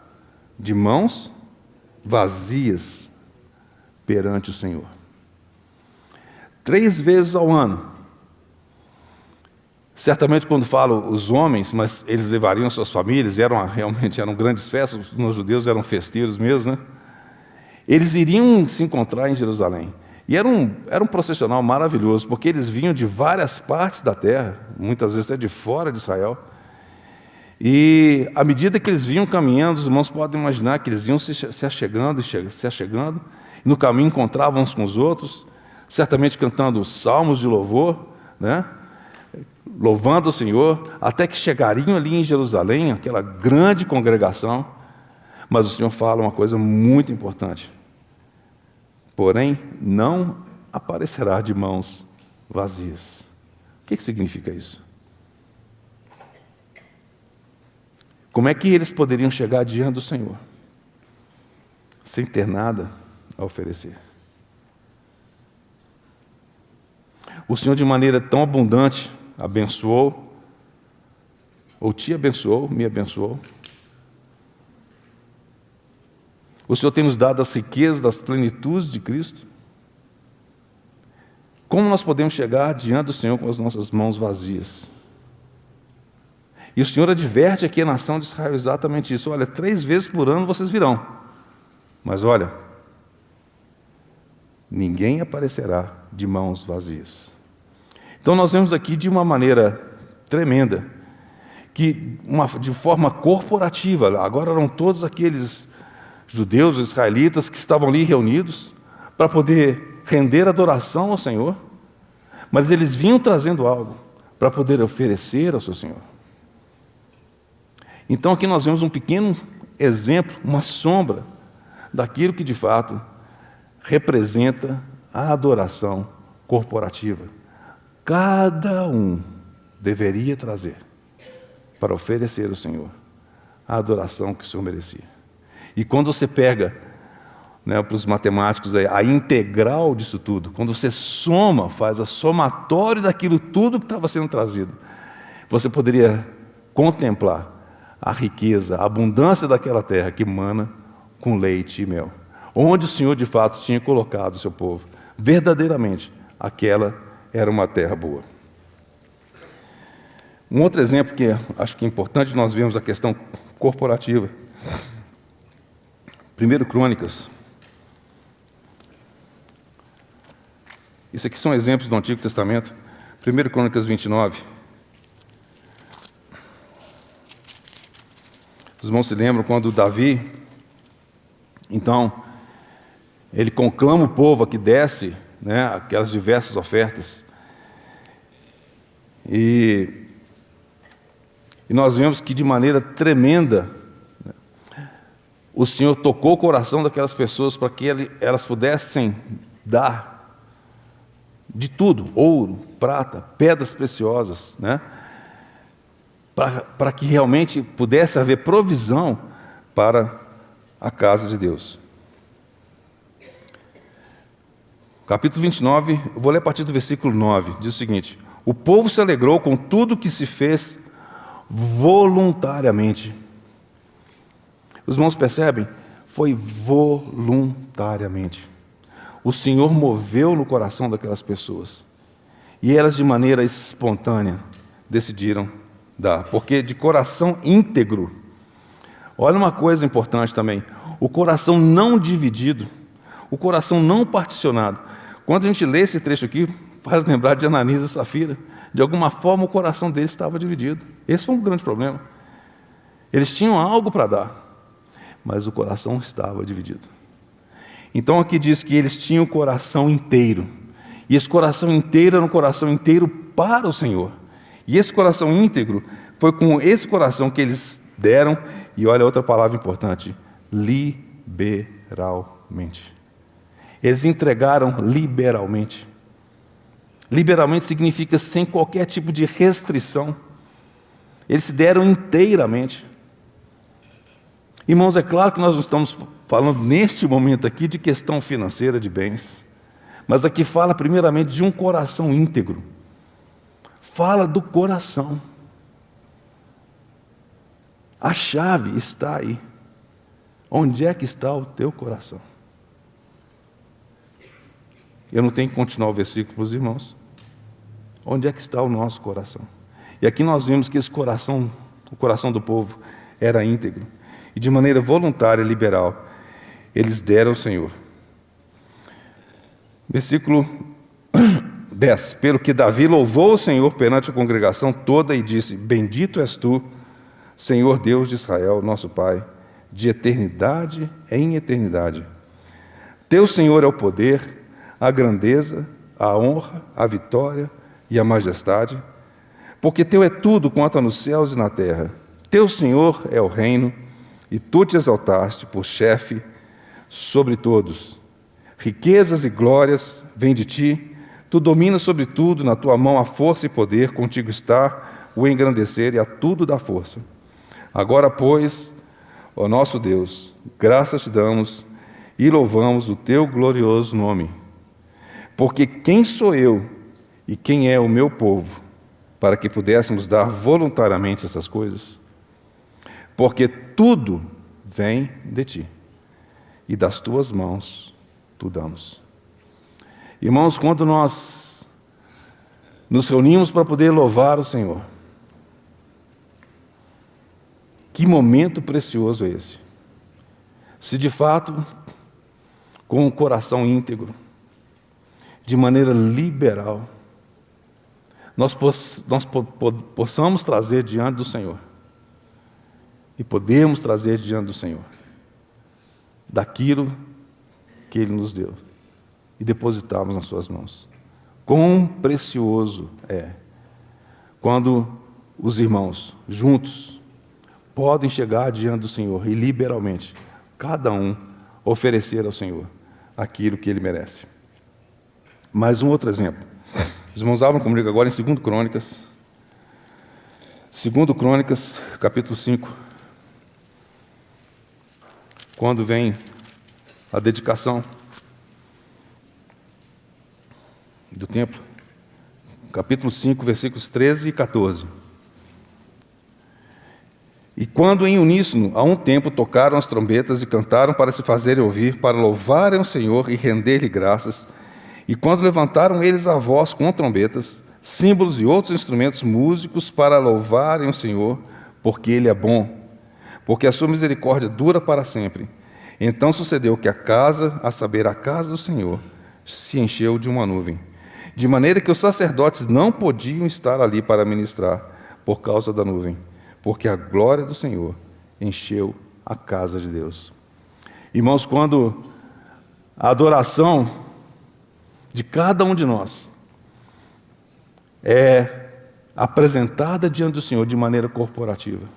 de mãos vazias perante o Senhor. 3 vezes ao ano. Certamente quando falo os homens, mas eles levariam suas famílias, realmente eram grandes festas, os judeus eram festeiros mesmo, né? Eles iriam se encontrar em Jerusalém. E era um processional maravilhoso, porque eles vinham de várias partes da terra, muitas vezes até de fora de Israel. E à medida que eles vinham caminhando, os irmãos podem imaginar que eles iam se achegando, e no caminho encontravam uns com os outros, certamente cantando salmos de louvor, né? louvando o Senhor, até que chegariam ali em Jerusalém, aquela grande congregação. Mas o Senhor fala uma coisa muito importante: porém, não aparecerá de mãos vazias. O que significa isso? Como é que eles poderiam chegar diante do Senhor sem ter nada a oferecer? O Senhor, de maneira tão abundante, abençoou, ou te abençoou, me abençoou. O Senhor tem nos dado as riquezas das plenitudes de Cristo. Como nós podemos chegar diante do Senhor com as nossas mãos vazias? E o Senhor adverte aqui a nação de Israel exatamente isso: olha, 3 vezes por ano vocês virão, mas olha, ninguém aparecerá de mãos vazias. Então nós vemos aqui de uma maneira tremenda, que de forma corporativa, agora eram todos aqueles judeus, israelitas, que estavam ali reunidos para poder render adoração ao Senhor, mas eles vinham trazendo algo para poder oferecer ao seu Senhor. Então aqui nós vemos um pequeno exemplo, uma sombra daquilo que de fato representa a adoração corporativa. Cada um deveria trazer para oferecer ao Senhor a adoração que o Senhor merecia. E quando você pega, para os matemáticos, a integral disso tudo, quando você soma, faz a somatória daquilo tudo que estava sendo trazido, você poderia contemplar a riqueza, a abundância daquela terra que mana com leite e mel, onde o Senhor de fato tinha colocado o seu povo. Verdadeiramente, aquela era uma terra boa. Um outro exemplo que acho que é importante nós vermos a questão corporativa. 1 Crônicas. Isso aqui são exemplos do Antigo Testamento. 1 Crônicas 29. Os irmãos se lembram quando Davi, então, ele conclama o povo a que desce, aquelas diversas ofertas. E nós vemos que de maneira tremenda, o Senhor tocou o coração daquelas pessoas para que elas pudessem dar de tudo: ouro, prata, pedras preciosas, para que realmente pudesse haver provisão para a casa de Deus. Capítulo 29, eu vou ler a partir do versículo 9, diz o seguinte: o povo se alegrou com tudo que se fez voluntariamente. Os irmãos percebem? Foi voluntariamente. O Senhor moveu no coração daquelas pessoas, e elas de maneira espontânea decidiram dar, porque de coração íntegro. Olha uma coisa importante também: o coração não dividido, o coração não particionado. Quando a gente lê esse trecho aqui, faz lembrar de Ananias e Safira. De alguma forma o coração deles estava dividido. Esse foi um grande problema. Eles tinham algo para dar, mas o coração estava dividido. Então aqui diz que eles tinham o coração inteiro, e esse coração inteiro era um coração inteiro para o Senhor. E esse coração íntegro, foi com esse coração que eles deram, e olha outra palavra importante: liberalmente. Eles entregaram liberalmente. Liberalmente significa sem qualquer tipo de restrição. Eles se deram inteiramente. Irmãos, é claro que nós não estamos falando neste momento aqui de questão financeira de bens, mas aqui fala primeiramente de um coração íntegro. Fala do coração. A chave está aí. Onde é que está o teu coração? Eu não tenho que continuar o versículo para os irmãos. Onde é que está o nosso coração? E aqui nós vemos que esse coração, o coração do povo, era íntegro. E de maneira voluntária e liberal, eles deram ao Senhor. Versículo 10. Pelo que Davi louvou o Senhor perante a congregação toda e disse: bendito és tu, Senhor Deus de Israel, nosso Pai, de eternidade em eternidade. Teu Senhor é o poder, a grandeza, a honra, a vitória e a majestade, Porque teu é tudo quanto há nos céus e na terra. Teu, Senhor, é o reino, e tu te exaltaste por chefe sobre todos. Riquezas e glórias vêm de ti, tu dominas sobre tudo, na tua mão há força e poder, contigo está o engrandecer e a tudo dá força. Agora, pois, ó nosso Deus, graças te damos e louvamos o teu glorioso nome. Porque quem sou eu e quem é o meu povo, para que pudéssemos dar voluntariamente essas coisas? Porque tudo vem de ti, e das tuas mãos tu damos. Irmãos, quando nós nos reunimos para poder louvar o Senhor, que momento precioso é esse? Se de fato, com o coração íntegro, de maneira liberal, nós possamos trazer diante do Senhor, e podemos trazer diante do Senhor, daquilo que Ele nos deu, e depositarmos nas suas mãos. Quão precioso é quando os irmãos, juntos, podem chegar diante do Senhor e liberalmente, cada um, oferecer ao Senhor aquilo que Ele merece. Mais um outro exemplo. Os irmãos abram comigo agora em 2 Crônicas. 2 Crônicas, capítulo 5. Quando vem a dedicação do templo. Capítulo 5, versículos 13 e 14. E quando em uníssono, a um tempo, tocaram as trombetas e cantaram para se fazerem ouvir, para louvarem o Senhor e render-lhe graças, e quando levantaram eles a voz com trombetas, símbolos e outros instrumentos músicos para louvarem o Senhor, porque Ele é bom, porque a sua misericórdia dura para sempre. Então sucedeu que a casa, a saber, a casa do Senhor, se encheu de uma nuvem, de maneira que os sacerdotes não podiam estar ali para ministrar, por causa da nuvem, porque a glória do Senhor encheu a casa de Deus. Irmãos, quando a adoração de cada um de nós é apresentada diante do Senhor de maneira corporativa,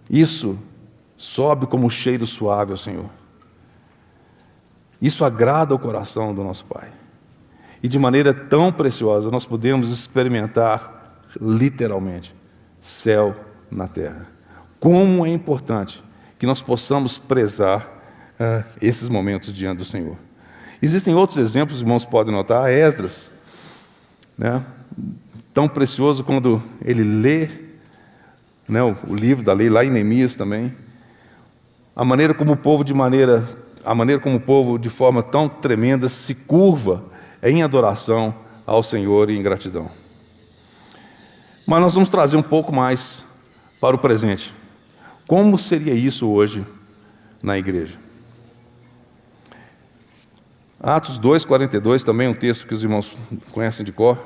isso sobe como um cheiro suave ao Senhor. Isso agrada o coração do nosso Pai. E de maneira tão preciosa nós podemos experimentar literalmente céu na terra. Como é importante que nós possamos prezar esses momentos diante do Senhor. Existem outros exemplos, os irmãos podem notar. Esdras, né? Tão precioso quando ele lê, né, o livro da lei, lá em Neemias também. A maneira como o povo de forma tão tremenda se curva em adoração ao Senhor e em gratidão. Mas nós vamos trazer um pouco mais para o presente. Como seria isso hoje na igreja? Atos 2:42, também um texto que os irmãos conhecem de cor.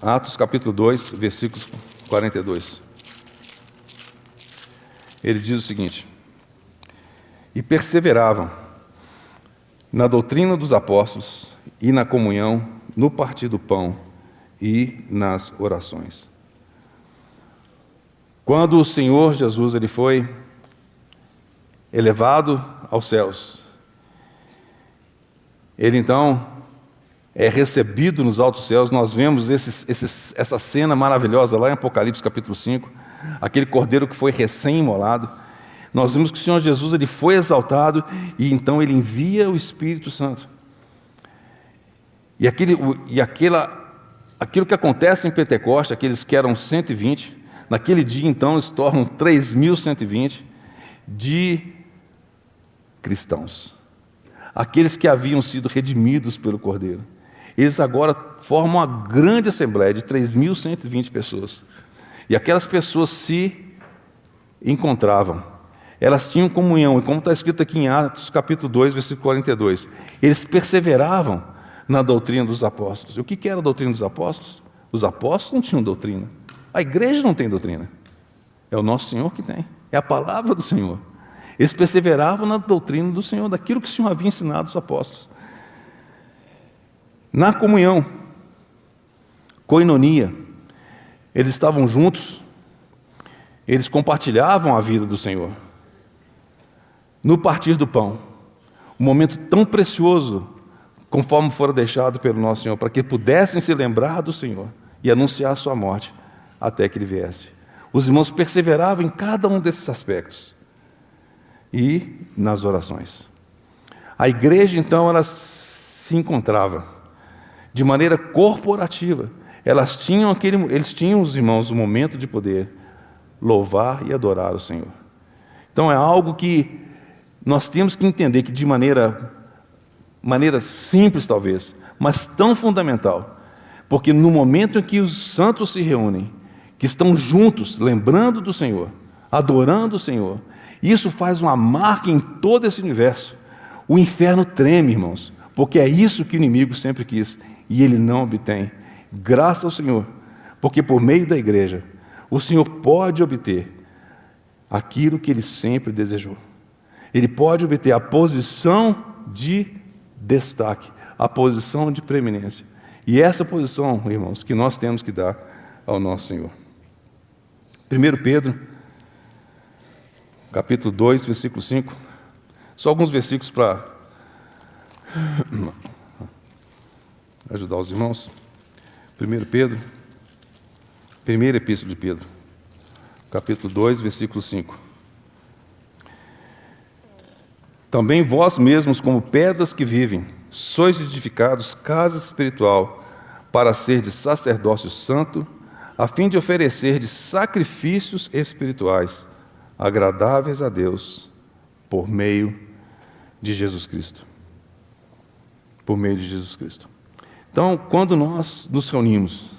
Atos capítulo 2, versículos 42. Ele diz o seguinte: e perseveravam na doutrina dos apóstolos e na comunhão, no partir do pão e nas orações. Quando o Senhor Jesus ele foi elevado aos céus, ele então é recebido nos altos céus. Nós vemos essa cena maravilhosa lá em Apocalipse capítulo 5, aquele cordeiro que foi recém-imolado. Nós vimos que o Senhor Jesus ele foi exaltado e então ele envia o Espírito Santo. E aquilo que acontece em Pentecoste, aqueles que eram 120, naquele dia então eles tornam 3.120 de cristãos. Aqueles que haviam sido redimidos pelo Cordeiro. Eles agora formam uma grande assembleia de 3.120 pessoas. E aquelas pessoas se encontravam. Elas tinham comunhão. E como está escrito aqui em Atos capítulo 2, versículo 42, eles perseveravam na doutrina dos apóstolos. E o que era a doutrina dos apóstolos? Os apóstolos não tinham doutrina. A igreja não tem doutrina. É o nosso Senhor que tem. É a palavra do Senhor. Eles perseveravam na doutrina do Senhor, daquilo que o Senhor havia ensinado aos apóstolos. Na comunhão, Koinonia. Eles estavam juntos, eles compartilhavam a vida do Senhor. No partir do pão, um momento tão precioso, conforme fora deixado pelo nosso Senhor, para que pudessem se lembrar do Senhor e anunciar a sua morte até que Ele viesse. Os irmãos perseveravam em cada um desses aspectos e nas orações. A igreja, então, ela se encontrava de maneira corporativa. Eles tinham, os irmãos, o momento de poder louvar e adorar o Senhor. Então é algo que nós temos que entender que de maneira simples talvez, mas tão fundamental, porque no momento em que os santos se reúnem, que estão juntos, lembrando do Senhor, adorando o Senhor, isso faz uma marca em todo esse universo. O inferno treme, irmãos, porque é isso que o inimigo sempre quis, e ele não obtém. Graças ao Senhor, porque por meio da igreja, o Senhor pode obter aquilo que Ele sempre desejou. Ele pode obter a posição de destaque, a posição de preeminência. E essa posição, irmãos, que nós temos que dar ao nosso Senhor. 1 Pedro, capítulo 2, versículo 5. Só alguns versículos para ajudar os irmãos. 1 Pedro, primeira epístola de Pedro, capítulo 2, versículo 5. Também vós mesmos, como pedras que vivem, sois edificados casa espiritual, para ser de sacerdócio santo, a fim de oferecer de sacrifícios espirituais, agradáveis a Deus, por meio de Jesus Cristo. Por meio de Jesus Cristo. Então, quando nós nos reunimos,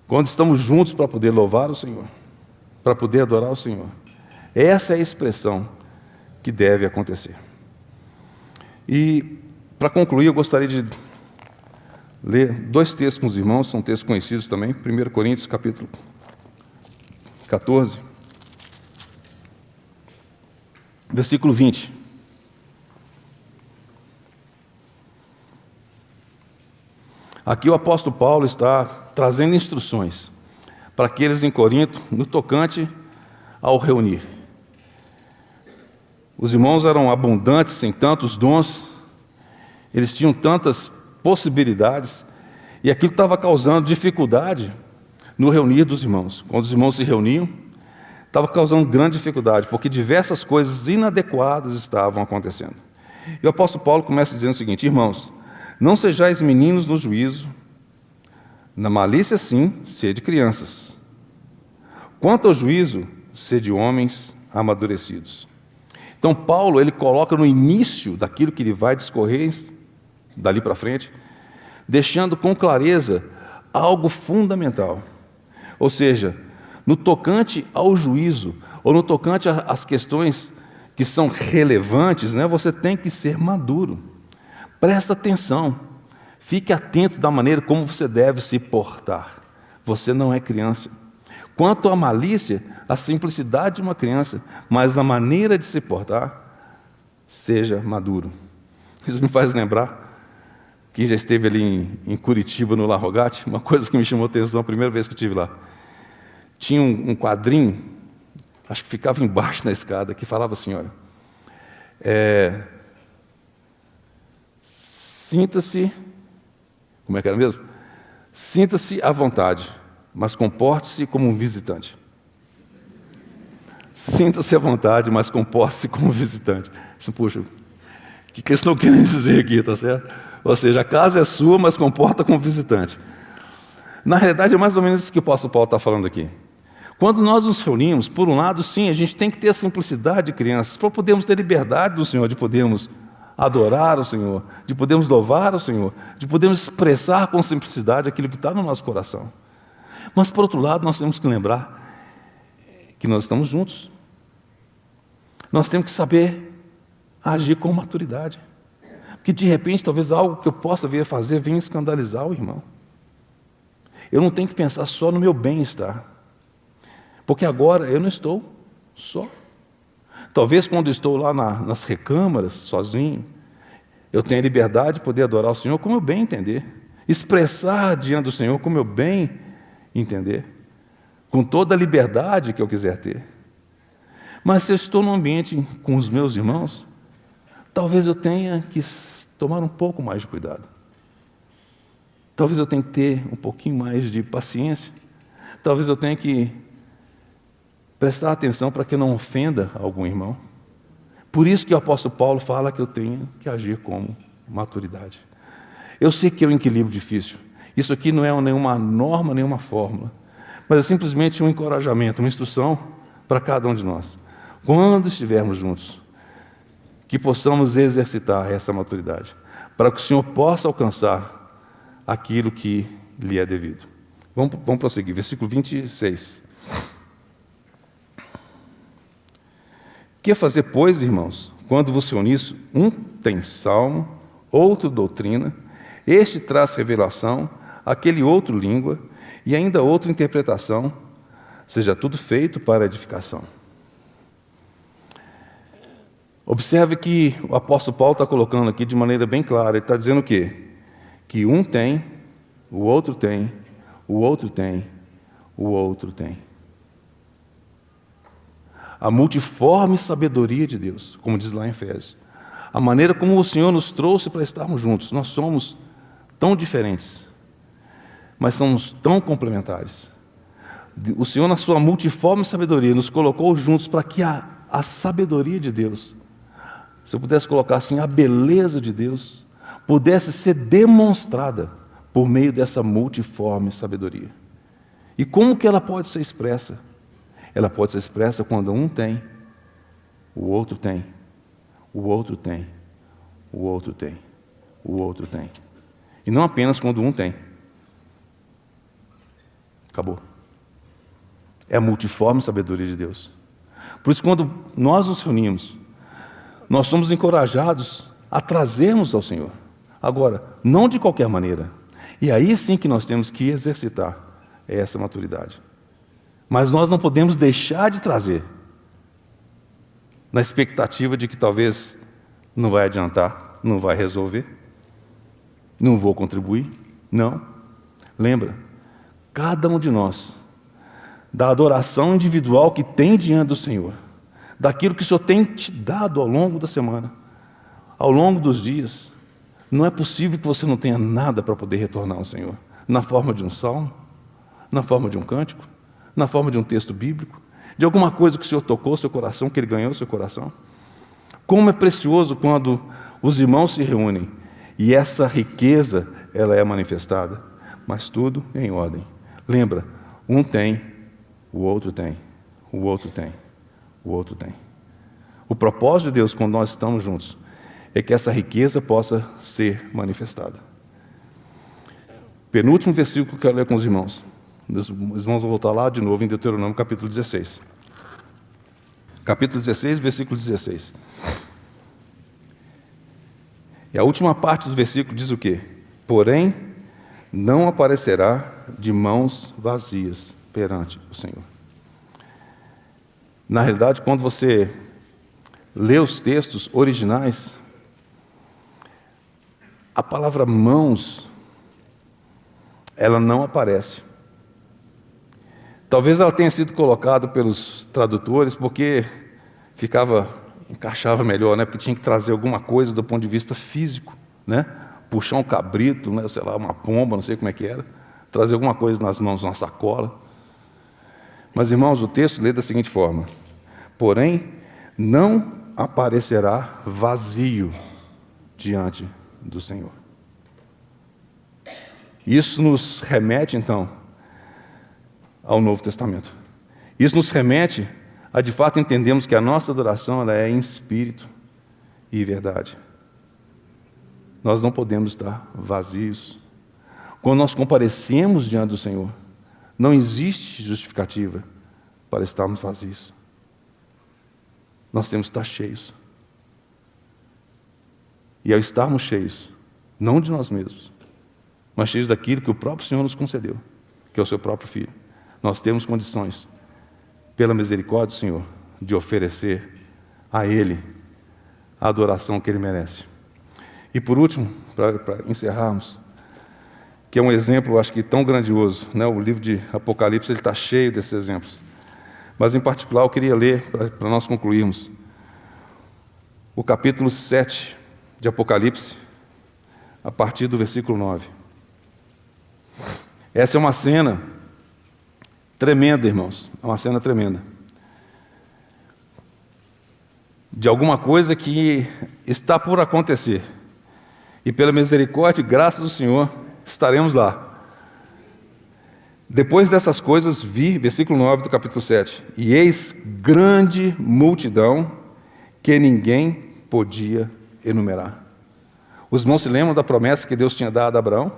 quando estamos juntos para poder louvar o Senhor, para poder adorar o Senhor, essa é a expressão que deve acontecer. E, para concluir, eu gostaria de ler 2 textos com os irmãos, são textos conhecidos também. 1 Coríntios, capítulo 14, versículo 20. Aqui o apóstolo Paulo está trazendo instruções para aqueles em Corinto no tocante ao reunir. Os irmãos eram abundantes em tantos dons, eles tinham tantas possibilidades, e aquilo estava causando dificuldade no reunir dos irmãos. Quando os irmãos se reuniam, estava causando grande dificuldade, porque diversas coisas inadequadas estavam acontecendo. E o apóstolo Paulo começa dizendo o seguinte: irmãos, não sejais meninos no juízo, na malícia sim, sede crianças. Quanto ao juízo, sede homens amadurecidos. Então Paulo, ele coloca no início daquilo que ele vai discorrer dali para frente, deixando com clareza algo fundamental. Ou seja, no tocante ao juízo, ou no tocante às questões que são relevantes, você tem que ser maduro. Presta atenção, fique atento da maneira como você deve se portar. Você não é criança. Quanto à malícia, a simplicidade de uma criança, mas a maneira de se portar, seja maduro. Isso me faz lembrar, quem já esteve ali em Curitiba, no Larrogate, uma coisa que me chamou a atenção a primeira vez que eu estive lá. Tinha um quadrinho, acho que ficava embaixo na escada, que falava assim, olha, sinta-se, como é que era mesmo? Sinta-se à vontade, mas comporte-se como um visitante. Sinta-se à vontade, mas comporte-se como um visitante. Puxa, o que eles estão querendo dizer aqui, tá certo? Ou seja, a casa é sua, mas comporta como visitante. Na realidade, é mais ou menos isso que o apóstolo Paulo está falando aqui. Quando nós nos reunimos, por um lado, sim, a gente tem que ter a simplicidade de crianças, para podermos ter liberdade do Senhor, de podermos adorar o Senhor, de podermos louvar o Senhor, de podermos expressar com simplicidade aquilo que está no nosso coração. Mas, por outro lado, nós temos que lembrar que nós estamos juntos. Nós temos que saber agir com maturidade. Porque, de repente, talvez algo que eu possa vir a fazer venha escandalizar o irmão. Eu não tenho que pensar só no meu bem-estar. Porque agora eu não estou só. Talvez quando estou lá nas recâmaras, sozinho, eu tenha liberdade de poder adorar o Senhor como eu bem entender. expressar diante do Senhor como eu bem entender, com toda a liberdade que eu quiser ter. Mas se eu estou num ambiente com os meus irmãos, talvez eu tenha que tomar um pouco mais de cuidado. Talvez eu tenha que ter um pouquinho mais de paciência. Talvez eu tenha que prestar atenção para que eu não ofenda algum irmão. Por isso que o apóstolo Paulo fala que eu tenho que agir com maturidade. Eu sei que é um equilíbrio difícil. Isso aqui não é nenhuma norma, nenhuma fórmula, mas é simplesmente um encorajamento, uma instrução para cada um de nós. Quando estivermos juntos, que possamos exercitar essa maturidade, para que o Senhor possa alcançar aquilo que lhe é devido. Vamos prosseguir, versículo 26. Que fazer, pois, irmãos, quando vos reunis, um tem salmo, outro doutrina, este traz revelação, aquele outro língua, e ainda outro interpretação, seja tudo feito para edificação. Observe que o apóstolo Paulo está colocando aqui de maneira bem clara, ele está dizendo o quê? Que um tem, o outro tem, o outro tem, o outro tem. A multiforme sabedoria de Deus, como diz lá em Efésios. A maneira como o Senhor nos trouxe para estarmos juntos. Nós somos tão diferentes, mas somos tão complementares. O Senhor, na sua multiforme sabedoria, nos colocou juntos para que a sabedoria de Deus, se eu pudesse colocar assim, a beleza de Deus, pudesse ser demonstrada por meio dessa multiforme sabedoria. E como que ela pode ser expressa? Ela pode ser expressa quando um tem, o outro tem, o outro tem, o outro tem, o outro tem. E não apenas quando um tem. Acabou. É a multiforme sabedoria de Deus. Por isso, quando nós nos reunimos, nós somos encorajados a trazermos ao Senhor. Agora, não de qualquer maneira. E aí sim que nós temos que exercitar essa maturidade. Mas nós não podemos deixar de trazer, na expectativa de que talvez não vai adiantar, não vai resolver, não vou contribuir. Não. Lembra, cada um de nós, da adoração individual que tem diante do Senhor, daquilo que o Senhor tem te dado ao longo da semana, ao longo dos dias, não é possível que você não tenha nada para poder retornar ao Senhor, na forma de um salmo, na forma de um cântico, na forma de um texto bíblico, de alguma coisa que o Senhor tocou seu coração, que Ele ganhou seu coração. Como é precioso quando os irmãos se reúnem e essa riqueza ela é manifestada, mas tudo em ordem. Lembra, um tem, o outro tem, o outro tem, o outro tem. O propósito de Deus quando nós estamos juntos é que essa riqueza possa ser manifestada. Penúltimo versículo que eu quero ler com os irmãos. Os irmãos vão voltar lá de novo em Deuteronômio capítulo 16. Capítulo 16, versículo 16. E a última parte do versículo diz o quê? Porém, não aparecerá de mãos vazias perante o Senhor. Na realidade, quando você lê os textos originais, a palavra mãos, ela não aparece. Talvez ela tenha sido colocada pelos tradutores porque encaixava melhor, né? Porque tinha que trazer alguma coisa do ponto de vista físico, né? Puxar um cabrito, né? Sei lá, uma pomba, não sei como é que era, trazer alguma coisa nas mãos, uma sacola. Mas, irmãos, o texto lê da seguinte forma: porém, não aparecerá vazio diante do Senhor. Isso nos remete, então, ao Novo Testamento. Isso nos remete a, de fato, entendermos que a nossa adoração ela é em espírito e verdade. Nós não podemos estar vazios. Quando nós comparecemos diante do Senhor, não existe justificativa para estarmos vazios. Nós temos que estar cheios. E ao estarmos cheios, não de nós mesmos, mas cheios daquilo que o próprio Senhor nos concedeu, que é o seu próprio Filho, nós temos condições, pela misericórdia do Senhor, de oferecer a Ele a adoração que Ele merece. E por último, para encerrarmos, que é um exemplo, acho que tão grandioso, né? O livro de Apocalipse ele está cheio desses exemplos. Mas, em particular, eu queria ler, para nós concluirmos, o capítulo 7 de Apocalipse, a partir do versículo 9. Essa é uma cena tremenda, irmãos, é uma cena tremenda, de alguma coisa que está por acontecer, e pela misericórdia e graça do Senhor, estaremos lá. Depois dessas coisas vi, versículo 9 do capítulo 7, e eis grande multidão que ninguém podia enumerar. Os irmãos se lembram da promessa que Deus tinha dado a Abraão?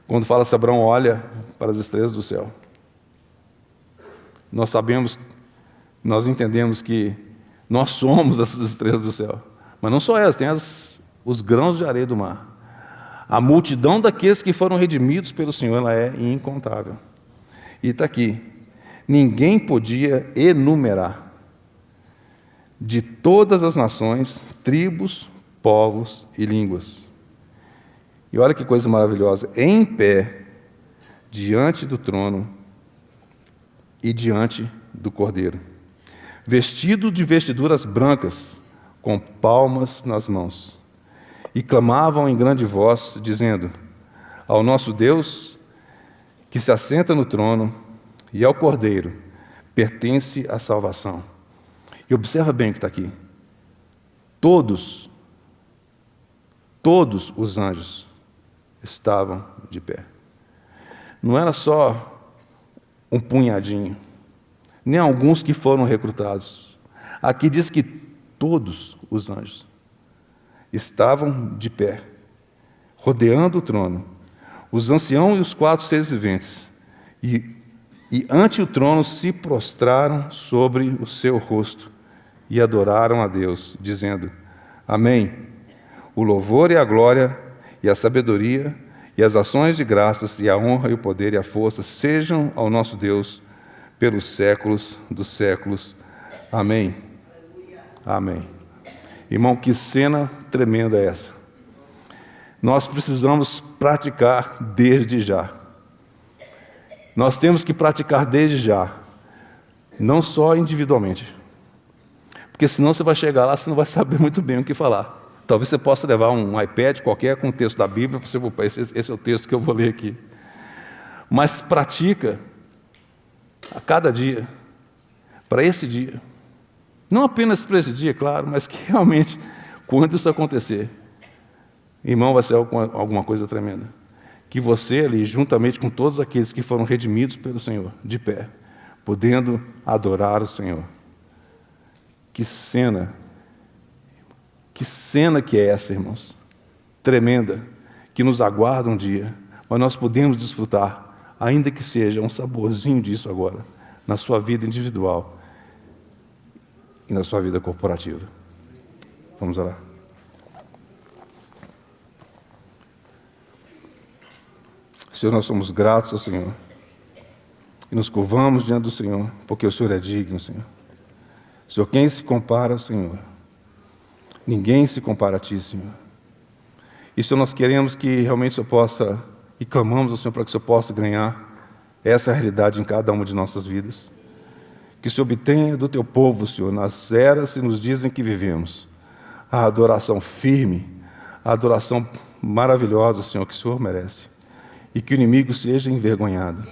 Quando fala se Abraão olha para as estrelas do céu. Nós sabemos, nós entendemos que nós somos essas estrelas do céu. Mas não só elas, tem os grãos de areia do mar. A multidão daqueles que foram redimidos pelo Senhor, ela é incontável. E está aqui, ninguém podia enumerar, de todas as nações, tribos, povos e línguas. E olha que coisa maravilhosa, em pé, diante do trono e diante do Cordeiro, vestido de vestiduras brancas, com palmas nas mãos, e clamavam em grande voz, dizendo: ao nosso Deus, que se assenta no trono, e ao Cordeiro, pertence a salvação. E observa bem o que está aqui. Todos os anjos estavam de pé. Não era só um punhadinho, nem alguns que foram recrutados. Aqui diz que todos os anjos estavam de pé, rodeando o trono, os anciãos e os 4 seres viventes, e ante o trono se prostraram sobre o seu rosto e adoraram a Deus, dizendo: Amém. O louvor e a glória e a sabedoria e as ações de graças e a honra e o poder e a força sejam ao nosso Deus pelos séculos dos séculos. Amém. Amém. Irmão, que cena tremenda é essa. Nós precisamos praticar desde já. Nós temos que praticar desde já, não só individualmente. Porque senão você vai chegar lá, você não vai saber muito bem o que falar. Talvez você possa levar um iPad qualquer com o texto da Bíblia, para você, esse é o texto que eu vou ler aqui. Mas pratica a cada dia, para esse dia. Não apenas para esse dia, claro, mas que realmente, quando isso acontecer, irmão, vai ser alguma coisa tremenda. Que você ali, juntamente com todos aqueles que foram redimidos pelo Senhor, de pé, podendo adorar o Senhor. Que cena que é essa, irmãos? Tremenda, que nos aguarda um dia, mas nós podemos desfrutar, ainda que seja um saborzinho disso agora, na sua vida individual e na sua vida corporativa. Vamos orar. Senhor, nós somos gratos ao Senhor e nos curvamos diante do Senhor, porque o Senhor é digno, Senhor. Senhor, quem se compara ao Senhor? Ninguém se compara a Ti, Senhor. E, Senhor, nós queremos que realmente o Senhor possa, e clamamos ao Senhor para que o Senhor possa ganhar essa realidade em cada uma de nossas vidas. Que o Senhor obtenha do Teu povo, Senhor, nas eras e nos dias em que vivemos, a adoração firme, a adoração maravilhosa, Senhor, que o Senhor merece. E que o inimigo seja envergonhado.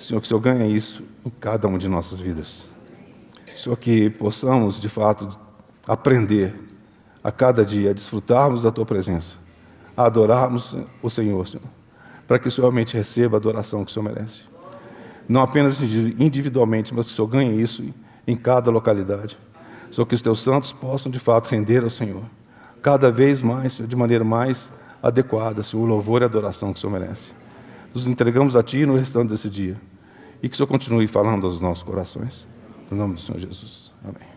Senhor, que o Senhor ganhe isso em cada uma de nossas vidas. Senhor, que possamos, de fato, aprender a cada dia, a desfrutarmos da Tua presença, a adorarmos o Senhor, Senhor, para que o Senhor realmente receba a adoração que o Senhor merece. Não apenas individualmente, mas que o Senhor ganhe isso em cada localidade. Senhor, que os Teus santos possam, de fato, render ao Senhor, cada vez mais, Senhor, de maneira mais adequada, Senhor, o louvor e a adoração que o Senhor merece. Nos entregamos a Ti no restante desse dia, e que o Senhor continue falando aos nossos corações. Em nome do Senhor Jesus. Amém.